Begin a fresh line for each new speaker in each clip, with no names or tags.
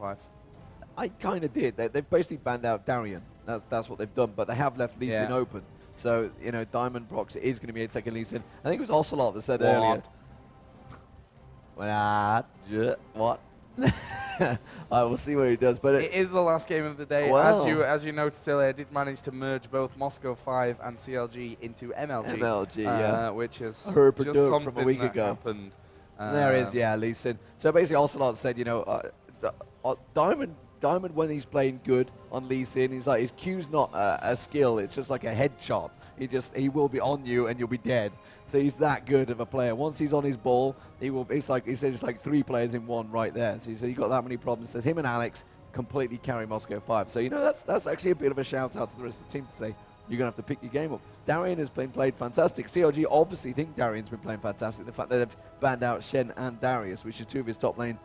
Moscow5.
I kind of did. They've basically banned out Darien. That's what they've done. But they have left Lee Sin open. So, you know, Diamond Prox is going to be taking Lee Sin. I think it was Ocelot that said earlier. What? I will see what he does. But
it is the last game of the day.
Wow.
As you noticed earlier, I did manage to merge both Moscow5 and CLG into MLG.
MLG, yeah.
Which is
just
something
from a week
that
ago.
happened.
There is, yeah, Lee Sin. So basically, Ocelot said, you know, Diamond, when he's playing good on Lee Sin, he's like, his Q's not a skill, it's just like a headshot. He will be on you and you'll be dead. So he's that good of a player. Once he's on his ball, he said it's like 3 players in one right there. So he said he got that many problems. Says him and Alex completely carry Moscow5. So, you know, that's actually a bit of a shout out to the rest of the team to say, you're going to have to pick your game up. Darien has been played fantastic. CLG obviously think Darien's been playing fantastic. The fact that they've banned out Shen and Darius, which is 2 of his top lane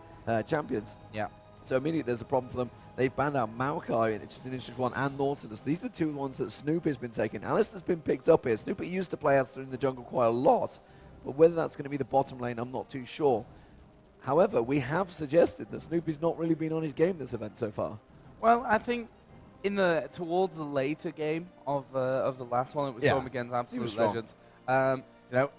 champions.
Yeah.
So immediately there's a problem for them. They've banned out Maokai, which is an interesting one, and Nautilus. These are 2 ones that Snoop has been taking. Alistair's been picked up here. Snoop used to play Alistair in the jungle quite a lot, but whether that's going to be the bottom lane, I'm not too sure. However, we have suggested that Snoopy's not really been on his game this event so far.
Well, I think towards the later game of the last one that we saw him against Absolute Legends, you know,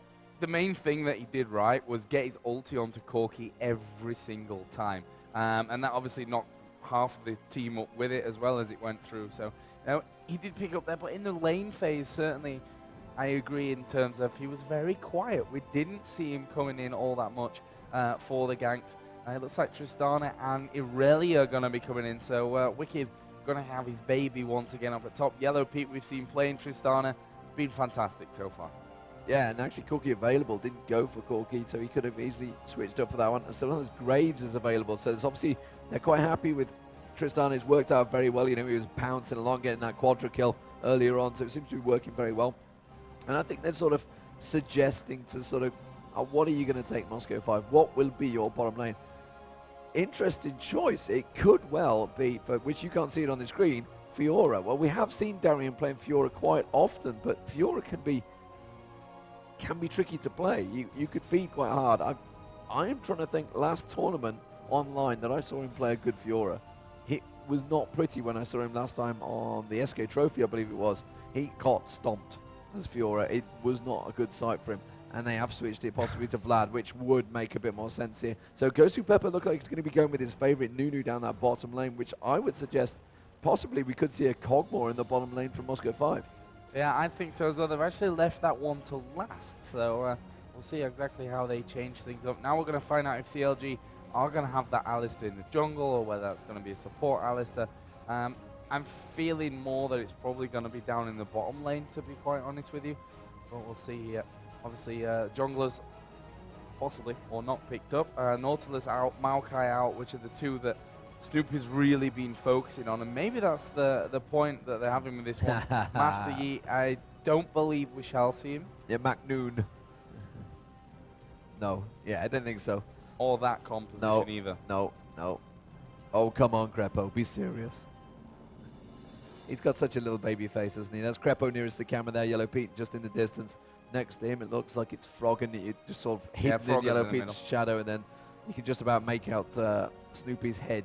the main thing that he did right was get his ulti onto Corki every single time. And that obviously knocked half the team up with it as well as it went through. So, you know, he did pick up there, but in the lane phase, certainly, I agree in terms of he was very quiet. We didn't see him coming in all that much for the ganks. It looks like Tristana and Irelia are going to be coming in. So, Wicked going to have his baby once again up at top. Yellow Pete we've seen playing Tristana, been fantastic so far.
Yeah, and actually Corki available, didn't go for Corki, so he could have easily switched up for that one. And so long as Graves is available, so it's obviously they're quite happy with Tristan. It's worked out very well. You know, he was pouncing along, getting that quadra kill earlier on, so it seems to be working very well. And I think they're sort of suggesting to sort of, what are you going to take Moscow5? What will be your bottom lane? Interesting choice. It could well be, for which you can't see it on the screen, Fiora. Well, we have seen Darien playing Fiora quite often, but Fiora can be tricky to play. You could feed quite hard. I am trying to think, last tournament online that I saw him play a good Fiora, it was not pretty when I saw him last time on the SK Trophy, I believe it was. He got stomped as Fiora. It was not a good sight for him. And they have switched it possibly to Vlad, which would make a bit more sense here. So Gosu Pepper looks like he's going to be going with his favorite Nunu down that bottom lane, which I would suggest possibly we could see a Cogmore in the bottom lane from Moscow5.
Yeah, I think so as well. They've actually left that one to last, so we'll see exactly how they change things up. Now we're going to find out if CLG are going to have that Alistair in the jungle or whether it's going to be a support Alistair. I'm feeling more that it's probably going to be down in the bottom lane, to be quite honest with you. But we'll see here. Obviously, junglers possibly or not picked up. Nautilus out, Maokai out, which are the 2 that Snoop has really been focusing on, and maybe that's the point that they're having with this one. Master Yi, I don't believe we shall see him.
Yeah, MacNoon. No, yeah, I don't think so.
Or that composition either.
No. Oh, come on, Crepo, be serious. He's got such a little baby face, hasn't he? That's Crepo nearest the camera there, Yellow Pete just in the distance. Next to him, it looks like it's Froggen. It just sort of hidden in Yellow Pete's shadow, and then you can just about make out Snoopy's head.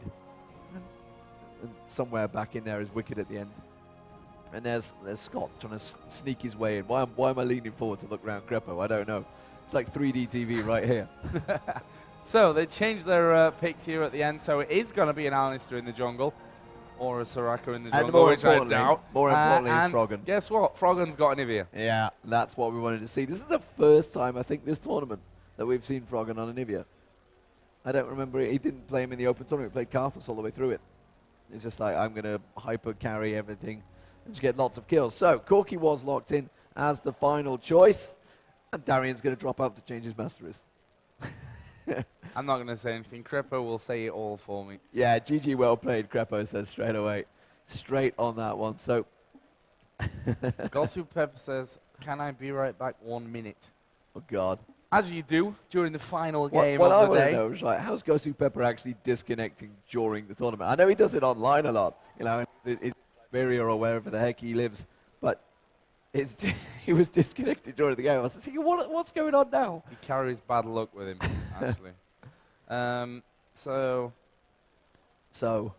And somewhere back in there is Wicked at the end. And there's Scott trying to sneak his way in. Why am I leaning forward to look around Crepo? I don't know. It's like 3D TV right here.
So they changed their picks here at the end, so it is going to be an Alistair in the jungle. Or a Soraka in the jungle, which I doubt.
More importantly is Froggen.
Guess what? Froggen's got an Anivia.
Yeah, that's what we wanted to see. This is the first time, I think, this tournament that we've seen Froggen on Anivia. I don't remember it. He didn't play him in the open tournament. He played Karthus all the way through it. It's just like, I'm going to hyper carry everything and just get lots of kills. So, Corki was locked in as the final choice. And Darien's going to drop out to change his masteries.
I'm not going to say anything. Crepo will say it all for me.
Yeah, GG, well played, Crepo says straight away. Straight on that one. So,
Gosu Pepper says, can I be right back 1 minute?
Oh, God.
As you do during the final game
what
of the day.
I want to know is, like, how's Gosu Pepper actually disconnecting during the tournament? I know he does it online a lot, you know, in Siberia or wherever the heck he lives, but he was disconnected during the game. I was thinking, what's going on now?
He carries bad luck with him, actually. So,
So,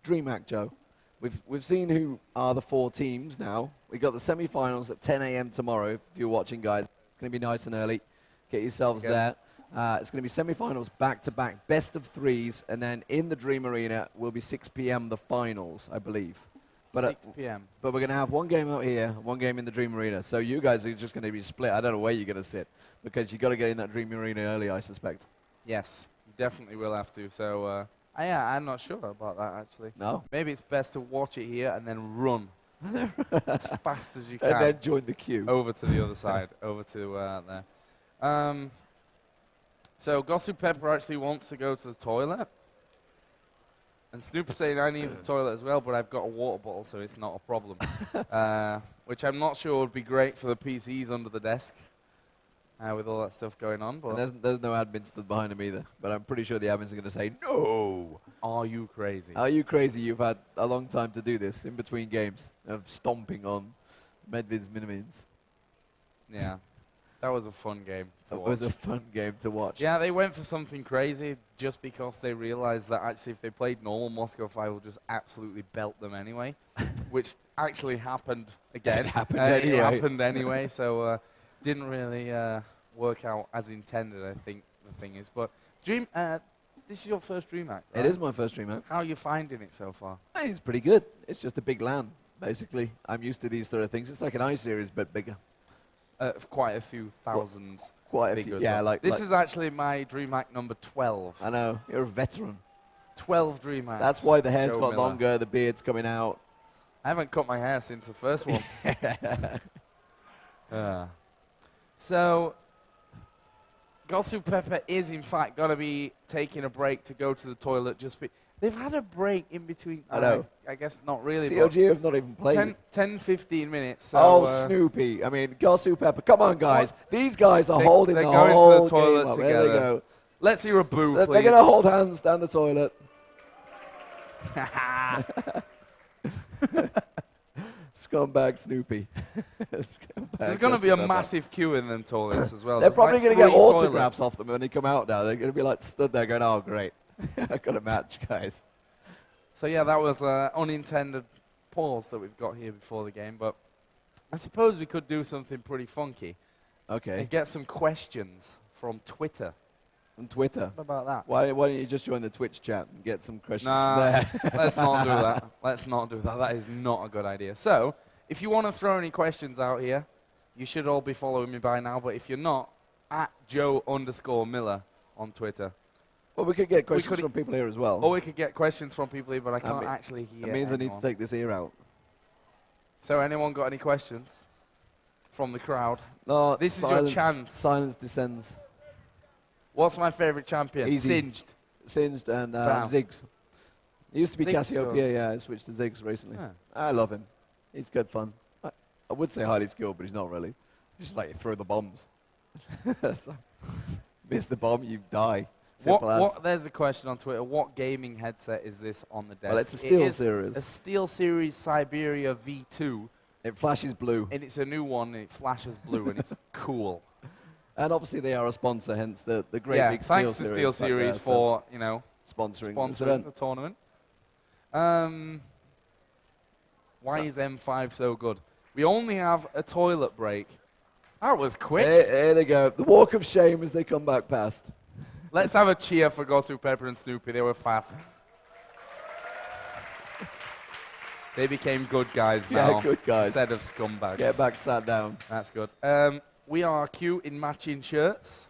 DreamHack, Joe. We've seen who are the 4 teams now. We've got the semi-finals at 10 a.m. tomorrow. If you're watching, guys, it's going to be nice and early. Get yourselves there. It's going to be semi-finals back-to-back, best of 3s, and then in the Dream Arena will be 6 p.m. the finals, I believe. But
6 p.m.
But we're going to have one game out here, one game in the Dream Arena. So you guys are just going to be split. I don't know where you're going to sit because you got to get in that Dream Arena early, I suspect.
Yes, you definitely will have to. So, yeah, I'm not sure about that, actually.
No?
Maybe it's best to watch it here and then run as fast as you can.
And then join the queue.
Over to the other side, over to there. So Gosu Pepper actually wants to go to the toilet. And Snoop saying I need the toilet as well, but I've got a water bottle, so it's not a problem. Which I'm not sure would be great for the PCs under the desk with all that stuff going on. But
And there's no admin stood behind him either. But I'm pretty sure the admins are going to say, no!
Are you crazy?
Are you crazy? You've had a long time to do this in between games of stomping on Medvid's Minimins.
Yeah. That was a fun game to watch.
It was a fun game to watch.
Yeah, they went for something crazy just because they realized that actually if they played normal, Moscow5 will just absolutely belt them anyway, which actually happened again.
It happened anyway.
It happened anyway, so didn't really work out as intended, I think the thing is. But this is your first DreamHack, right?
It is my first DreamHack.
How are you finding it so far?
I think it's pretty good. It's just a big LAN, basically. I'm used to these sort of things. It's like an iSeries, but bigger.
Quite a few thousands.
Quite a few. Yeah, like
this is actually my DreamHack number 12.
I know. You're a veteran.
12 DreamHacks.
That's why the hair's
Joe
got
Miller.
longer, the beard's coming out.
I haven't cut my hair since the first one. So, Gosu Pepper is in fact going to be taking a break to go to the toilet. They've had a break in between.
I know.
I guess not really.
CLG have not even played.
10, 15 minutes. So
oh, Snoopy. I mean, Gosu Pepper. Come on, guys. These guys are holding the whole
They're going to the
game
toilet
up.
together.
There they go.
Let's hear a boo,
They're
please.
going to hold hands down the toilet. Scumbag Snoopy.
There's going to be a massive queue in them toilets as well.
They're
There's
probably
like
going to get
3
autographs
toilets.
off them when they come out now. They're going to be like stood there going, oh, great. I've got a match, guys.
So yeah, that was an unintended pause that we've got here before the game. But I suppose we could do something pretty funky.
Okay.
And get some questions from Twitter.
On Twitter.
What about that?
Why don't you just join the Twitch chat and get some questions
Nah,
from there?
let's not do that. Let's not do that. That is not a good idea. So, if you want to throw any questions out here, you should all be following me by now. But if you're not, at Joe_Miller on Twitter.
Well, we could get questions from people here as well.
Or we could get questions from people here, but I can't actually hear.
That means
anyone.
I need to take this ear out.
So, anyone got any questions from the crowd?
No,
This is your chance.
Silence descends.
What's my favorite champion?
Easy. Singed and Ziggs. He used to be
Ziggs,
Cassiopeia, yeah. I switched to Ziggs recently.
Yeah.
I love him. He's good fun. I would say highly skilled, but he's not really. He's just like you throw the bombs. So, miss the bomb, you die.
There's a question on Twitter. What gaming headset is this on the desk?
Well, it's a Steel Series.
A Steel Series Siberia V2.
It flashes blue.
And it's a new one, and it flashes blue, and it's cool.
And obviously they are a sponsor, hence the great big Steel
thanks
Series.
to Steel Series
there,
for,
sponsoring
the tournament. Why is M5 so good? We only have a toilet break. That was quick.
There they go. The walk of shame as they come back past.
Let's have a cheer for Gosu Pepper and Snoopy. They were fast. They became good guys now.
Yeah, good guys.
Instead of scumbags.
Get back, sat down.
That's good. We are cute in matching shirts.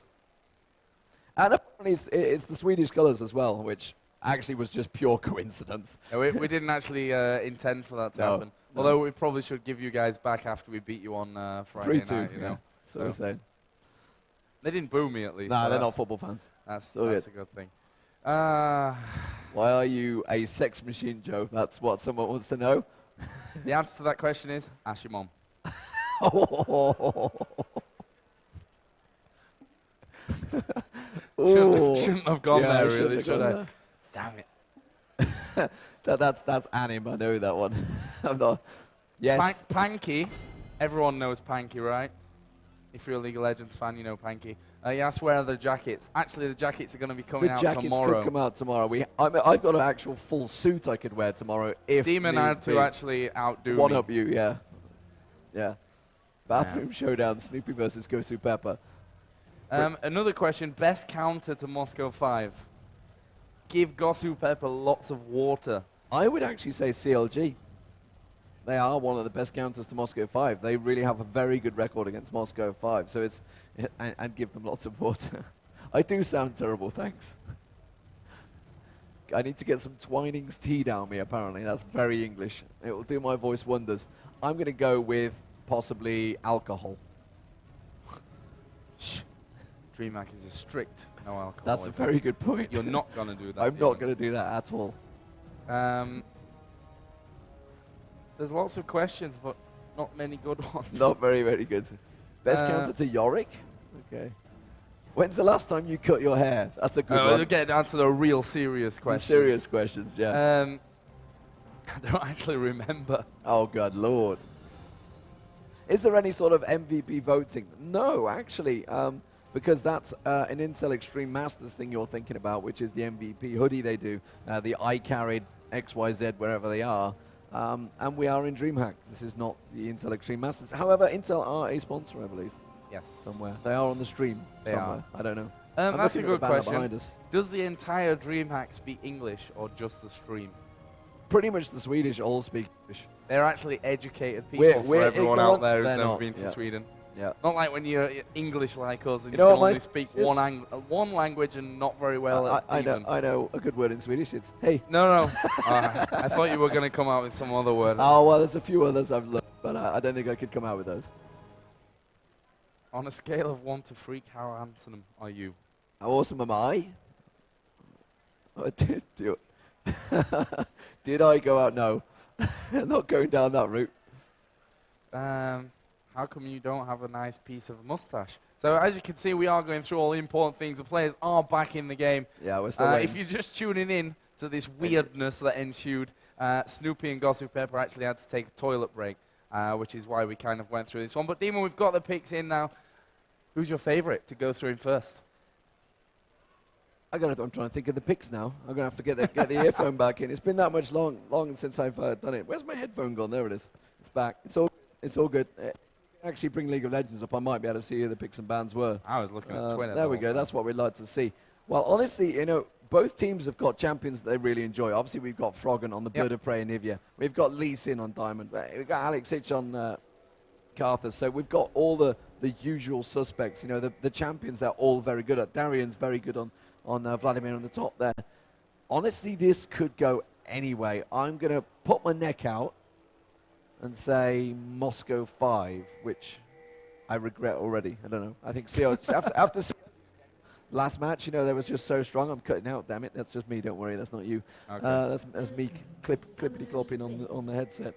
And apparently it's the Swedish colours as well, which actually was just pure coincidence.
No, we didn't actually intend for that to happen.
No.
Although we probably should give you guys back after we beat you on Friday
3-2,
night, you know.
So we're saying.
They didn't boo me at least.
Nah,
so
they're not football fans.
That's
So
a good thing.
Why are you a sex machine, Joe? That's what someone wants to know.
The answer to that question is, ask your mom. Shouldn't have gone there, really, should I? Damn it.
That's anim. I know that one. I'm not. Yes.
Panky. Everyone knows Panky, right? If you're a League of Legends fan, you know Panky. He asked where are the jackets. Actually, the jackets are going to be coming out tomorrow.
The jackets could come out tomorrow. I've got an actual full suit I could wear tomorrow if
Demon had to actually outdo me.
One up you, yeah. Yeah. Bathroom Showdown, Snoopy versus Gosu Pepper.
Another question, best counter to Moscow5. Give Gosu Pepper lots of water.
I would actually say CLG. They are one of the best counters to Moscow5. They really have a very good record against Moscow5. So it's and give them lots of water. I do sound terrible, thanks. I need to get some Twinings tea down me, apparently. That's very English. It will do my voice wonders. I'm going to go with possibly alcohol.
Shh. DreamHack is a strict no alcohol.
That's a very good point.
You're not going to do that.
I'm not going to do that at all.
There's lots of questions, but not many good ones.
Not very, very good. Best counter to Yorick? Okay. When's the last time you cut your hair? That's a good one.
We'll get down to the real serious questions.
Serious questions, yeah.
I don't actually remember.
Oh, God, Lord. Is there any sort of MVP voting? No, actually, because that's an Intel Extreme Masters thing you're thinking about, which is the MVP hoodie they do, the I carried XYZ wherever they are. And we are in DreamHack. This is not the Intel Extreme Masters. However, Intel are a sponsor, I believe.
Yes.
Somewhere. They are on the stream
they
somewhere.
Are.
I don't know.
That's a good question. Does the entire DreamHack speak English or just the stream?
Pretty much the Swedish all speak English.
They're actually educated people for everyone out there who's never been to Sweden.
Yeah.
Not like when you're English like us and you can only speak one language and not very well.
I know a good word in Swedish. It's hey.
No. I thought you were going to come out with some other word.
Oh, well, there's a few others I've learned, but I don't think I could come out with those.
On a scale of 1 to freak, how handsome are you?
How awesome am I? Oh, did I go out? No. Not going down that route.
How come you don't have a nice piece of mustache? So as you can see, we are going through all the important things. The players are back in the game.
Yeah, we're still
if you're just tuning in to this weirdness that ensued, Snoopy and Gosu Pepper actually had to take a toilet break, which is why we kind of went through this one. But Demon, we've got the picks in now. Who's your favorite to go through him first?
I'm trying to think of the picks now. I'm going to have to get the earphone back in. It's been that much long since I've done it. Where's my headphone gone? There it is. It's back. It's all good. Actually bring League of Legends up, I might be able to see who the picks and bans were.
I was looking at Twitter.
There we go. That's what we'd like to see. Well, honestly, both teams have got champions that they really enjoy. Obviously, we've got Froggen on the Bird of Prey and Nivea. We've got Lee Sin on Diamond. We've got Alex Hitch on Carthus. So we've got all the usual suspects. The champions they're all very good at. Darian's very good on Vladimir on the top there. Honestly, this could go anyway. I'm going to put my neck out and say Moscow5, which I regret already. I don't know. I think after last match, they was just so strong. I'm cutting out. Damn it, that's just me. Don't worry, that's not you. Okay. That's me clippity clopping on the headset.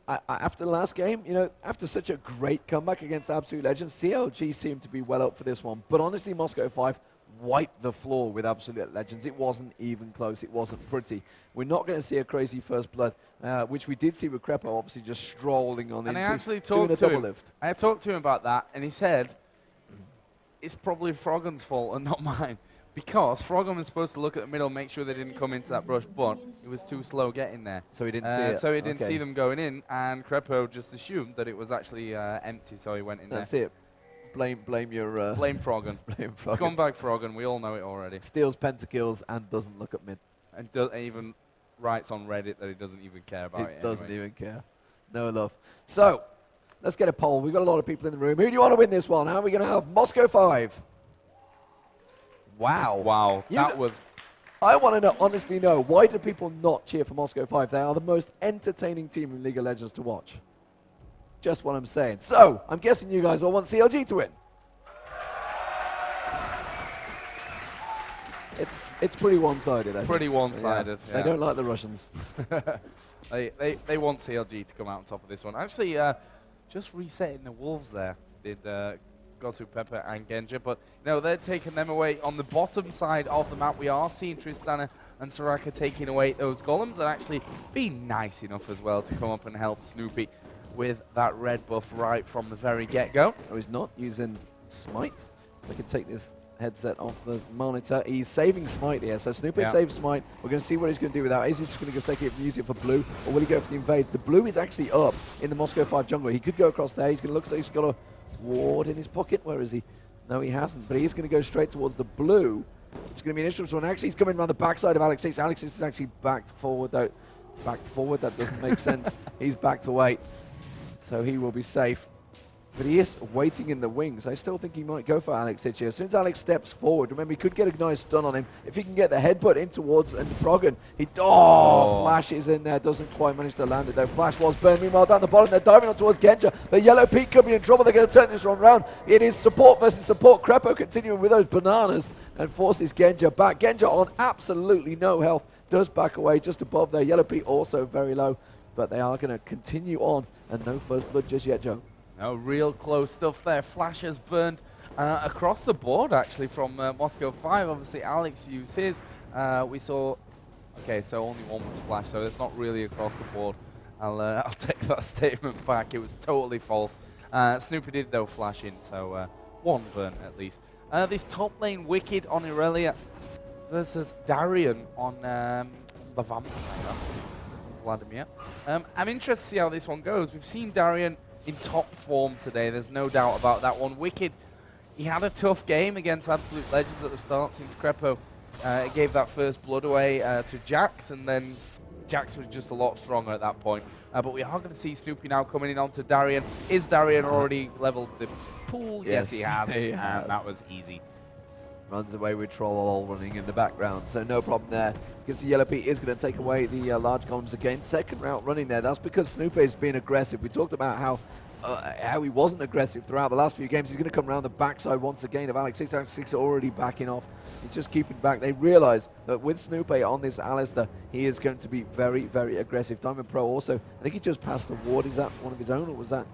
After the last game, after such a great comeback against Absolute Legends, CLG seemed to be well up for this one. But honestly, Moscow5 wiped the floor with Absolute Legends. It wasn't even close. It wasn't pretty. We're not going to see a crazy first blood, which we did see with Crepo, obviously just strolling on into
I actually talked to him. I talked to him about that, and he said it's probably Froggen's fault and not mine. Because Froggen was supposed to look at the middle, make sure they didn't come into that brush, but it was too slow getting there.
So he didn't see it.
So he didn't see them going in, and Crepo just assumed that it was actually empty, so he went in there.
That's it. Blame your...
blame Froggen.
Blame Froggen.
Scumbag Froggen, we all know it already.
Steals pentakills and doesn't look at mid.
And even writes on Reddit that he doesn't even care about it.
He doesn't even care. No love. So, let's get a poll. We've got a lot of people in the room. Who do you want to win this one? How are we going to have Moscow5? Wow.
That was...
I want to honestly know, why do people not cheer for Moscow5? They are the most entertaining team in League of Legends to watch. Just what I'm saying. So, I'm guessing you guys all want CLG to win. It's pretty one-sided, I think.
Pretty one-sided, yeah.
They don't like the Russians.
they want CLG to come out on top of this one. Actually, just resetting the Wolves there did Gosu Pepper and Genja, but they're taking them away. On the bottom side of the map, we are seeing Tristana and Soraka taking away those golems and actually being nice enough as well to come up and help Snoopy with that red buff right from the very get-go.
Oh, he's not using Smite. I can take this headset off the monitor. He's saving Smite here, so Snooper saves Smite. We're going to see what he's going to do with that. Is he just going to go take it and use it for blue, or will he go for the invade? The blue is actually up in the Moscow5 jungle. He could go across there. He's going to look like he's got a ward in his pocket. Where is he? No, he hasn't, but he's going to go straight towards the blue. It's going to be an interesting one. Actually, he's coming around the backside of Alex 6. Alex 6 is actually backed forward, though. Backed forward, that doesn't make sense. He's backed away, so he will be safe. But he is waiting in the wings. I still think he might go for Alex Hitch here. As soon as Alex steps forward, remember, he could get a nice stun on him. If he can get the headbutt in towards and Froggen, he Flash is in there. Doesn't quite manage to land it, though. Flash was burned. Meanwhile, down the bottom, they're diving on towards Genja. The Yellow Peak could be in trouble. They're going to turn this one round. It is support versus support. Crepo continuing with those bananas and forces Genja back. Genja on absolutely no health. Does back away just above there. Yellow Peak also very low. But they are going to continue on. And no first blood just yet, Joe.
No, real close stuff there. Flash has burned across the board, actually, from Moscow5. Obviously, Alex used his. We saw... Okay, so only one was Flash, so it's not really across the board. I'll take that statement back. It was totally false. Snoopy did, though, flash in, so one burn at least. This top lane Wicked on Irelia versus Darian on the Vampire. Vladimir. I'm interested to see how this one goes. We've seen Darian in top form today, there's no doubt about that one. Wicked, he had a tough game against Absolute Legends at the start since Crepo gave that first blood away to Jax, and then Jax was just a lot stronger at that point. But we are going to see Snoopy now coming in onto Darian. Is Darian already leveled the pool? Yes, he has. And that was easy.
Runs away with Troll all running in the background, so no problem there. Because the Yellow Pete is going to take away the large columns again. Second route running there. That's because Snoopy has been aggressive. We talked about how he wasn't aggressive throughout the last few games. He's going to come around the backside once again of Alex 6. Alex 6 already backing off. He's just keeping back. They realize that with Snoopy on this Alistair, he is going to be very, very aggressive. Diamond Pro also, I think he just passed a ward. Is that one of his own, or was that?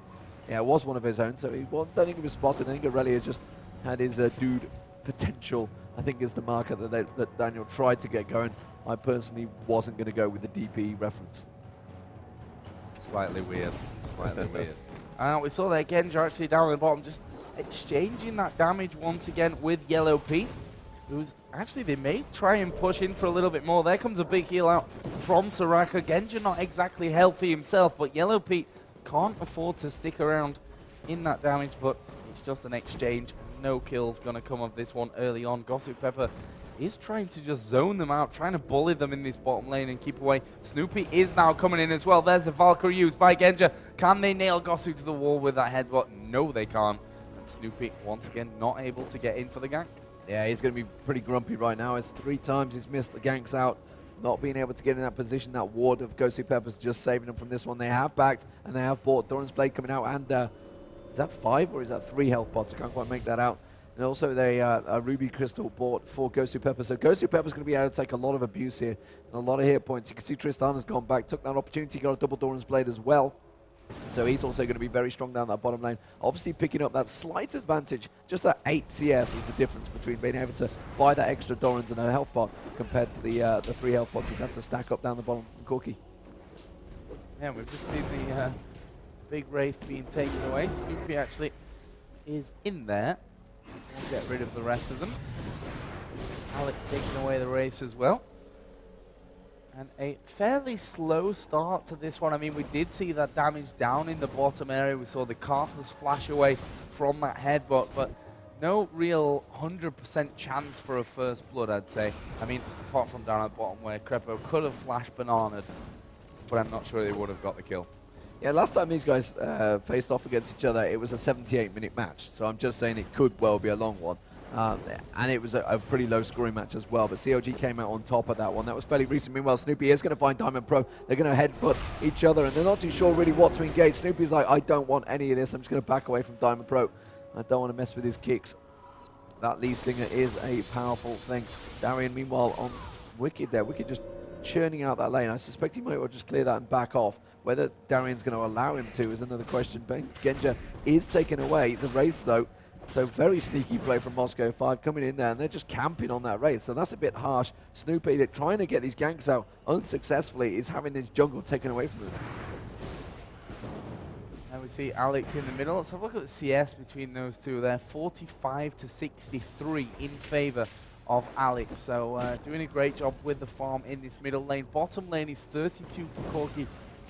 Yeah, it was one of his own. So I don't think he was spotted. I think Aurelia just had his dude potential, I think, is the marker that Daniel tried to get going. I personally wasn't going to go with the DP reference.
Slightly weird. Slightly weird. We saw that Genja actually down at the bottom, just exchanging that damage once again with Yellow Pete, who's actually, they may try and push in for a little bit more. There comes a big heal out from Soraka. Genja not exactly healthy himself, but Yellow Pete can't afford to stick around in that damage, but it's just an exchange. No kills going to come of this one early on. Gossip Pepper is trying to just zone them out, trying to bully them in this bottom lane and keep away. Snoopy is now coming in as well. There's a Valkyrie used by Genja. Can they nail Gossip to the wall with that headbutt? No, they can't. And Snoopy, once again, not able to get in for the gank.
Yeah, he's going to be pretty grumpy right now. It's 3 times he's missed the ganks out, not being able to get in that position. That ward of Gossip Pepper's just saving them from this one. They have backed, and they have bought Doran's Blade coming out, and is that 5 or is that 3 health pots? I can't quite make that out. And also they a Ruby Crystal bought for Gosu Pepper. So Gosu Pepper's going to be able to take a lot of abuse here and a lot of hit points. You can see Tristan has gone back, took that opportunity, got a double Doran's Blade as well. So he's also going to be very strong down that bottom lane. Obviously picking up that slight advantage. Just that 8 CS is the difference between being able to buy that extra Doran's and a health pot compared to the 3 health pots he's had to stack up down the bottom from Corky.
Yeah, we've just seen the big Wraith being taken away. Snoopy actually is in there. We'll get rid of the rest of them. Alex taking away the race as well. And a fairly slow start to this one. I mean, we did see that damage down in the bottom area. We saw the Carthus flash away from that headbutt, but no real 100% chance for a first blood, I'd say. I mean, apart from down at the bottom where Crepo could have flashed bananaed, but I'm not sure they would have got the kill.
Yeah, last time these guys faced off against each other, it was a 78-minute match. So I'm just saying it could well be a long one. And it was a pretty low-scoring match as well. But CLG came out on top of that one. That was fairly recent. Meanwhile, Snoopy is going to find Diamond Pro. They're going to headbutt each other, and they're not too sure really what to engage. Snoopy's like, I don't want any of this. I'm just going to back away from Diamond Pro. I don't want to mess with his kicks. That lead singer is a powerful thing. Darian, meanwhile, on Wicked there. Wicked just churning out that lane. I suspect he might well just clear that and back off. Whether Darian's going to allow him to is another question. Genja is taking away the Wraiths, though. So very sneaky play from Moscow5 coming in there, and they're just camping on that Wraith. So that's a bit harsh. Snoopy, they're trying to get these ganks out unsuccessfully, is having his jungle taken away from them.
we see Alex in the middle. Let's have a look at the CS between those two there. 45 to 63 in favor of Alex. So doing a great job with the farm in this middle lane. Bottom lane is 32 for Corki,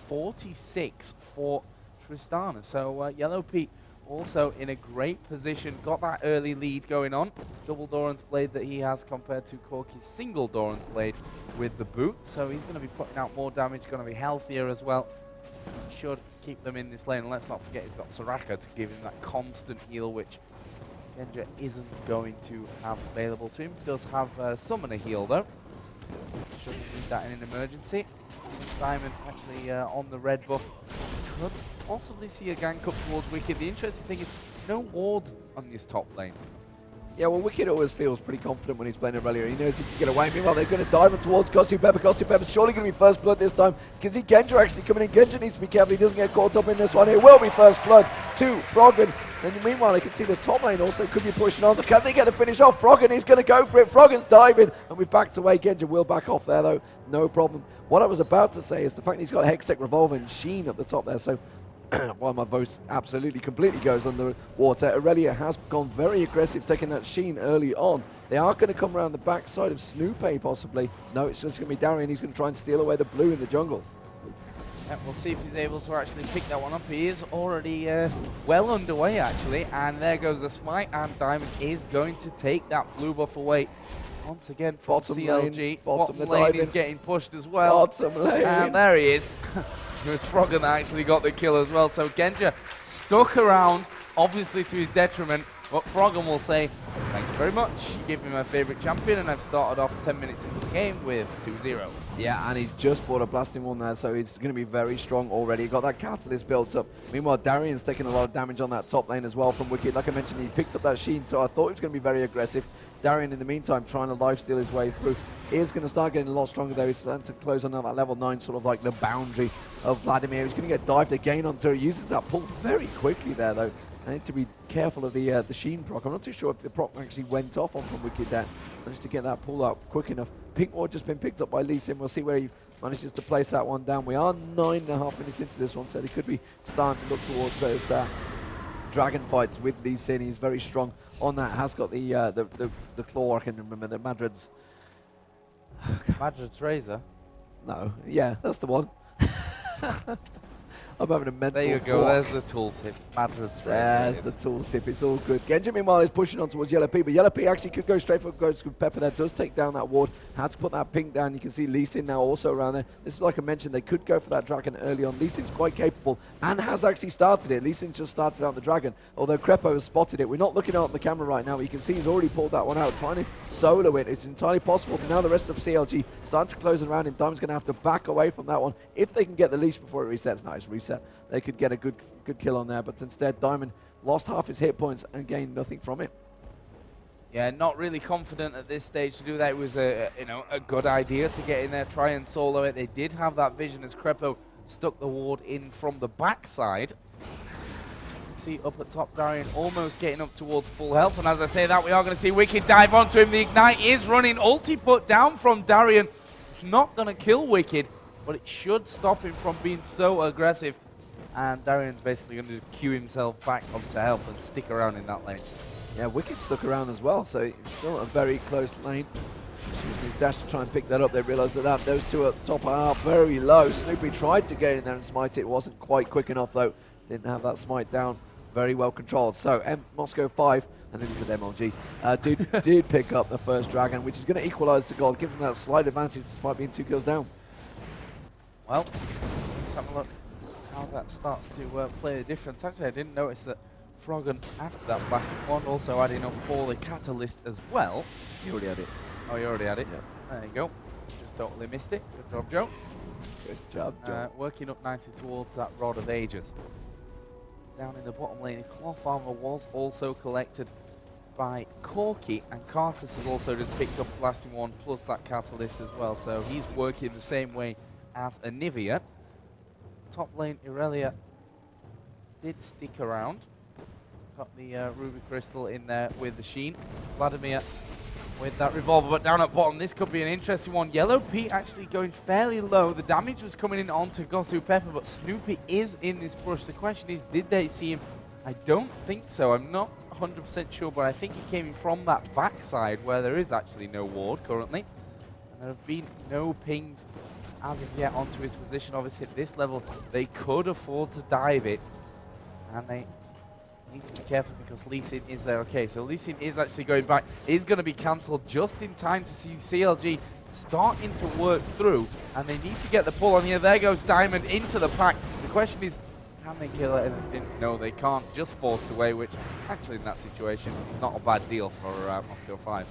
46 for Tristana. So Yellow Pete also in a great position. Got that early lead going on. Double Doran's Blade that he has compared to Corki's single Doran's Blade with the boot. So he's going to be putting out more damage, going to be healthier as well. Should keep them in this lane. And let's not forget he's got Soraka to give him that constant heal, which Genja isn't going to have available to him. Does have Summoner heal though. Shouldn't need that in an emergency. Diamond actually on the red buff. Could possibly see a gank up towards Wicked. The interesting thing is no wards on this top lane.
Yeah, well, Wicked always feels pretty confident when he's playing Aurelia. He knows he can get away. Meanwhile, they're going to dive towards Clg.eu. Clg.eu's surely going to be first blood this time. You can see Genja actually coming in. Genja needs to be careful. He doesn't get caught up in this one. It will be first blood to Froggen. And meanwhile, they can see the top lane also could be pushing on. Can they get the finish off? Froggen is going to go for it. Froggen's diving. And we've backed away. Genja will back off there, though. No problem. What I was about to say is the fact that he's got Hextech Revolver and Sheen at the top there. So while my voice absolutely completely goes under water, Aurelia has gone very aggressive, taking that Sheen early on. They are going to come around the backside of Snoopay possibly. No, it's just going to be Darian. He's going to try and steal away the blue in the jungle.
Yeah, we'll see if he's able to actually pick that one up. He is already well underway actually, and there goes the smite, and Diamond is going to take that blue buff away. Once again from CLG. Bottom lane is getting pushed as well.
Bottom lane.
And there he is. It was Froggen that actually got the kill as well. So Genja stuck around, obviously to his detriment. But Froggen will say, thank you very much. You gave me my favorite champion, and I've started off 10 minutes into the game with 2-0.
Yeah, and he's just bought a blasting one there, so he's going to be very strong already. Got that catalyst built up. Meanwhile, Darian's taking a lot of damage on that top lane as well from Wicked. Like I mentioned, he picked up that Sheen, so I thought he was going to be very aggressive. Darian, in the meantime, trying to lifesteal his way through. Is going to start getting a lot stronger though. He's starting to close on that level 9, sort of like the boundary of Vladimir. He's going to get dived again onto her. He uses that pull very quickly there though. I need to be careful of the Sheen proc. I'm not too sure if the proc actually went off on from Wicked there. Managed to get that pull out quick enough. Pink Ward just been picked up by Lee Sin. We'll see where he manages to place that one down. We are 9.5 minutes into this one, so they could be starting to look towards those dragon fights with Lee Sin. He's very strong on that. Has got the claw. I can remember the Madrid's.
Madrid's Razor?
No, yeah, that's the one. I'm having a mental
There you go,
block.
there's the tooltip. Madrid's Razor.
There's the tooltip, it's all good. Genja, meanwhile, is pushing on towards Yellow P, but Yellow P actually could go straight for Ghost Pepper there. Does take down that ward. Had to put that pink down. You can see Lee Sin now also around there. This is like I mentioned, they could go for that dragon early on. Lee Sin's quite capable and has actually started it. Lee Sin just started out the dragon, although Crepo has spotted it. We're not looking out on the camera right now, but you can see he's already pulled that one out, trying to solo it. It's entirely possible, but now the rest of CLG starting to close around him. Diamond's going to have to back away from that one if they can get the leash before it resets. Nice reset. They could get a good kill on there, but instead Diamond lost half his hit points and gained nothing from it.
Yeah, not really confident at this stage to do that. It was a good idea to get in there, try and solo it. They did have that vision as Crepo stuck the ward in from the backside. You can see up at top Darian almost getting up towards full health, and as I say that, we are going to see Wicked dive onto him. The Ignite is running, ulti put down from Darian. It's not going to kill Wicked, but it should stop him from being so aggressive. And Darian's basically going to queue himself back onto health and stick around in that lane.
Yeah, Wicked stuck around as well, so it's still a very close lane. Using his dash to try and pick that up. They realise that those two at the top are very low. Snoopy tried to get in there and smite it. Wasn't quite quick enough though. Didn't have that smite down. Very well controlled. So Moscow5, and then he said MLG, did pick up the first dragon, which is going to equalise the gold, give them that slight advantage despite being 2 kills down.
Well, let's have a look how that starts to play a difference. Actually, I didn't notice that Froggen, after that blasting one, also had enough for the catalyst as well.
You already had it.
Oh, you already had it?
Yeah.
There you go. Just totally missed it. Good job, Joe.
Good job, Joe.
Working up nicely towards that Rod of Ages. Down in the bottom lane, cloth armor was also collected by Corki, and Carthus has also just picked up blasting one plus that catalyst as well, so he's working the same way as Anivia. Top lane, Aurelia did stick around. Got the Ruby Crystal in there with the Sheen. Vladimir with that revolver, but down at bottom, this could be an interesting one. Yellow Pete actually going fairly low. The damage was coming in onto Gosu Pepper, but Snoopy is in this brush. The question is, did they see him? I don't think so. I'm not 100% sure, but I think he came in from that backside where there is actually no ward currently. And there have been no pings as of yet onto his position. Obviously, at this level, they could afford to dive it, and they need to be careful because Lee Sin is there. Okay, so Lee Sin is actually going back. Is going to be cancelled just in time to see CLG starting to work through, and they need to get the pull on here. There goes Diamond into the pack. The question is, can they kill anything? No, they can't. Just forced away, which actually in that situation is not a bad deal for Moscow5.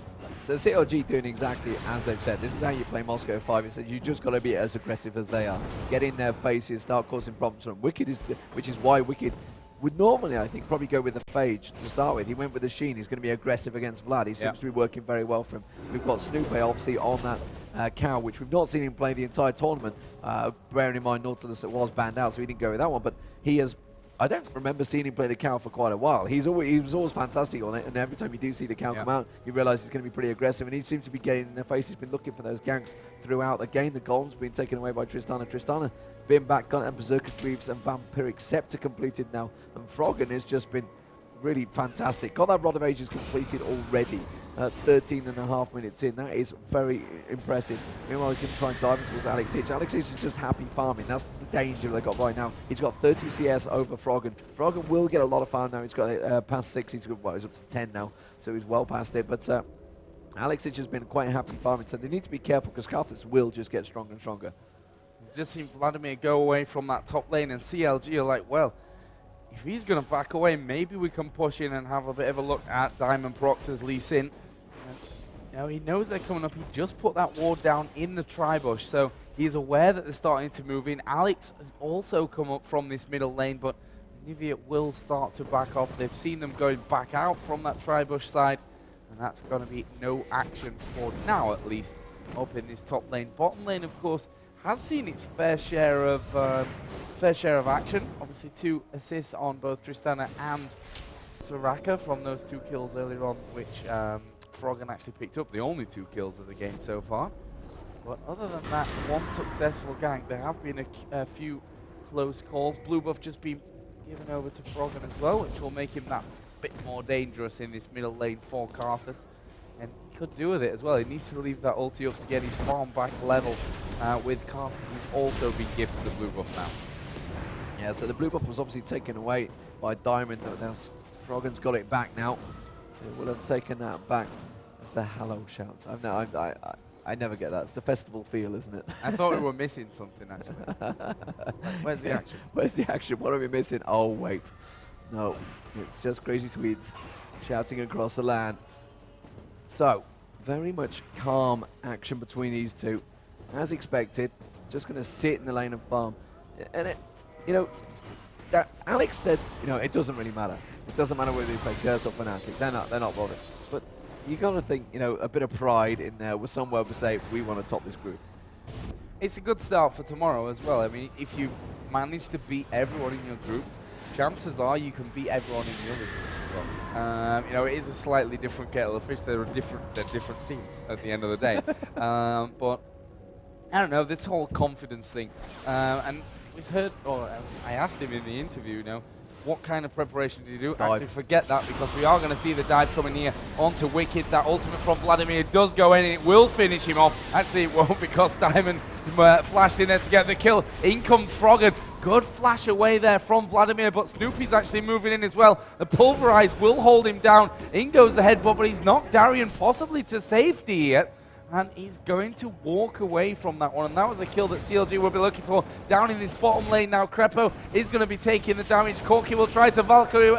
So CLG doing exactly as they've said. This is how you play Moscow5. It said you just got to be as aggressive as they are. Get in their faces, start causing problems for them. Wicked is, which is why Wicked would normally, I think, probably go with the Phage to start with. He went with the Sheen. He's going to be aggressive against Vlad. He seems to be working very well for him. We've got Snoopy obviously on that cow, which we've not seen him play the entire tournament. Bearing in mind Nautilus was banned out, so he didn't go with that one. But he has, I don't remember seeing him play the cow for quite a while. He was always fantastic on it, and every time you do see the cow come out, you realise he's going to be pretty aggressive, and he seems to be getting in their face. He's been looking for those ganks throughout the game. The golem's been taken away by Tristana. Tristana being back, got and Berserker Greaves and Vampiric Scepter completed now, and Froggen has just been really fantastic. Got that Rod of Ages completed already. 13.5 minutes in. That is very impressive. Meanwhile, he can try and dive towards Alex Hitch. Alex Hitch is just happy farming. That's the danger they got right now. He's got 30 CS over Froggen. Froggen will get a lot of farm now. He's got past 6. He's up to 10 now, so he's well past it. But Alex Hitch has been quite happy farming, so they need to be careful because Karthus will just get stronger and stronger.
Just seen Vladimir go away from that top lane, and CLG are like, well, if he's going to back away, maybe we can push in and have a bit of a look at Diamond Prox's Lee Sin. You know, he knows they're coming up. He just put that ward down in the tri-bush, so he's aware that they're starting to move in. Alex has also come up from this middle lane, but Nivea will start to back off. They've seen them going back out from that tri-bush side, and that's going to be no action for now, at least, up in this top lane. Bottom lane, of course, has seen its fair share of action. Obviously, 2 assists on both Tristana and Soraka from those 2 kills earlier on, which Froggen actually picked up. The only 2 kills of the game so far. But other than that, 1 successful gank. There have been a few close calls. Blue buff just been given over to Froggen as well, which will make him that bit more dangerous in this middle lane for Karthus. And he could do with it as well. He needs to leave that ulti up to get his farm back level with Karthus, who's also been gifted the blue buff now.
Yeah, so the blue buff was obviously taken away by Diamond. Now Froggen's got it back now. So we'll have taken that back. That's the hello shout. I never get that. It's the festival feel, isn't it?
I thought we were missing something, actually. Where's the action?
Where's the action? What are we missing? Oh, wait. No, it's just Crazy Swedes shouting across the land. So, very much calm action between these two. As expected, just going to sit in the lane and farm. And, Alex said, it doesn't really matter. It doesn't matter whether they play Curse or Fnatic. They're not bothered. But you got to think, a bit of pride in there with somewhere to say, we want to top this group.
It's a good start for tomorrow as well. I mean, if you manage to beat everyone in your group, chances are you can beat everyone in the other group as well. It is a slightly different kettle of fish. They're different teams at the end of the day. But I don't know, this whole confidence thing. And we've heard, or I asked him in the interview, what kind of preparation did you do?
Dive.
Actually, forget that, because we are going to see the dive coming here onto Wicked. That ultimate from Vladimir does go in, and it will finish him off. Actually, it won't, because Diamond flashed in there to get the kill. In comes Froggen. Good flash away there from Vladimir, but Snoopy's actually moving in as well. The Pulverize will hold him down. In goes the headbutt, but he's knocked Darian possibly to safety yet. And he's going to walk away from that one. And that was a kill that CLG will be looking for. Down in this bottom lane now, Crepo is going to be taking the damage. Corki will try to Valkyrie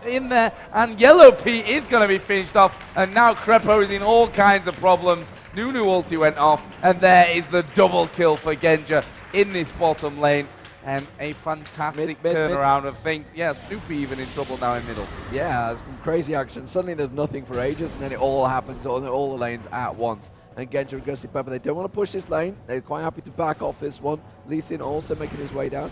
in there. And Yellow Pete is going to be finished off. And now Crepo is in all kinds of problems. Nunu ulti went off. And there is the double kill for Genja in this bottom lane. And a fantastic turnaround of things. Yeah, Snoopy even in trouble now in middle.
Yeah, crazy action. Suddenly there's nothing for ages, and then it all happens on all the lanes at once. And Genja and Ghosty Pepper, they don't want to push this lane. They're quite happy to back off this one. Lee Sin also making his way down.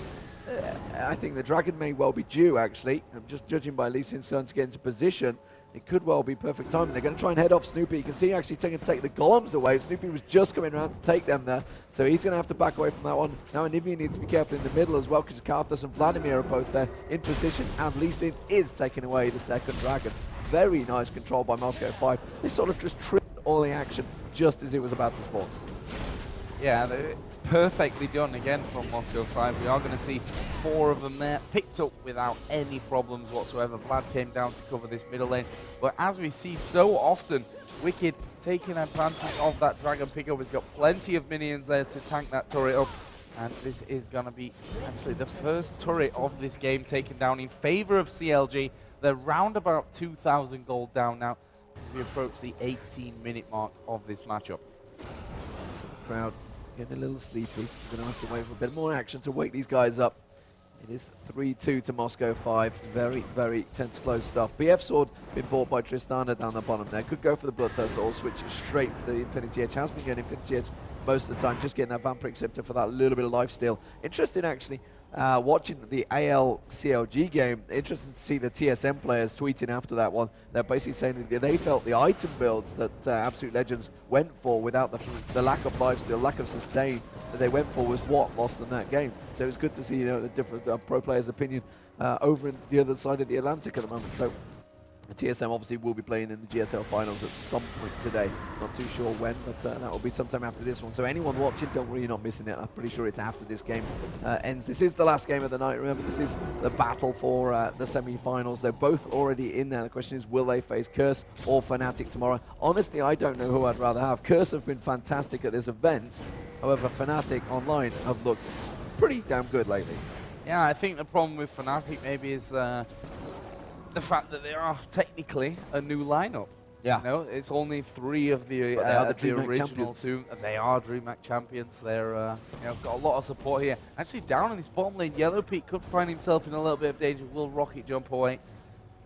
I think the Dragon may well be due, actually. I'm just judging by Lee Sin starting to get into position. it could well be perfect timing. They're going to try and head off Snoopy. You can see actually take the golems away. Snoopy was just coming around to take them there, so he's going to have to back away from that one. Now Anivia needs to be careful in the middle as well, because Karthus and Vladimir are both there in position, and Lee Sin is taking away the second dragon. Very nice control by Moscow5. They sort of just tripped all the action just as it was about to spawn.
Yeah, perfectly done again from Moscow5. We are going to see 4 of them there, picked up without any problems whatsoever. Vlad came down to cover this middle lane, but as we see so often, Wicked taking advantage of that dragon pickup. He's got plenty of minions there to tank that turret up, and this is going to be actually the first turret of this game taken down in favor of CLG. They're round about 2,000 gold down now as we approach the 18-minute mark of this matchup.
Crowd getting a little sleepy. Going to have to wait for a bit more action to wake these guys up. It is 3-2 to Moscow5. Very, very tense, close stuff. BF Sword been bought by Tristana down the bottom there. Could go for the Bloodthirst or switch straight for the Infinity Edge. Has been getting Infinity Edge most of the time, just getting that Vampiric Scepter for that little bit of lifesteal. Interesting, actually, watching the AL CLG game, interesting to see the TSM players tweeting after that one. They're basically saying that they felt the item builds that Absolute Legends went for without the lack of lifesteal, lack of sustain that they went for was what lost them that game. So it was good to see, you know, the different pro players' opinion over in the other side of the Atlantic at the moment. So TSM obviously will be playing in the GSL finals at some point today. Not too sure when, but that will be sometime after this one. So anyone watching, don't worry, you're not missing it. I'm pretty sure it's after this game ends. This is the last game of the night. Remember, this is the battle for the semi-finals. They're both already in there. The question is, will they face Curse or Fnatic tomorrow? Honestly, I don't know who I'd rather have. Curse have been fantastic at this event. However, Fnatic online have looked pretty damn good lately.
Yeah, I think the problem with Fnatic maybe is the fact that they are technically a new lineup.
Yeah.
You know, it's only 3 of the original 2. They are DreamHack champions. They're you know, got a lot of support here. Actually, down in this bottom lane, Yellow Peak could find himself in a little bit of danger. Will Rocket jump away?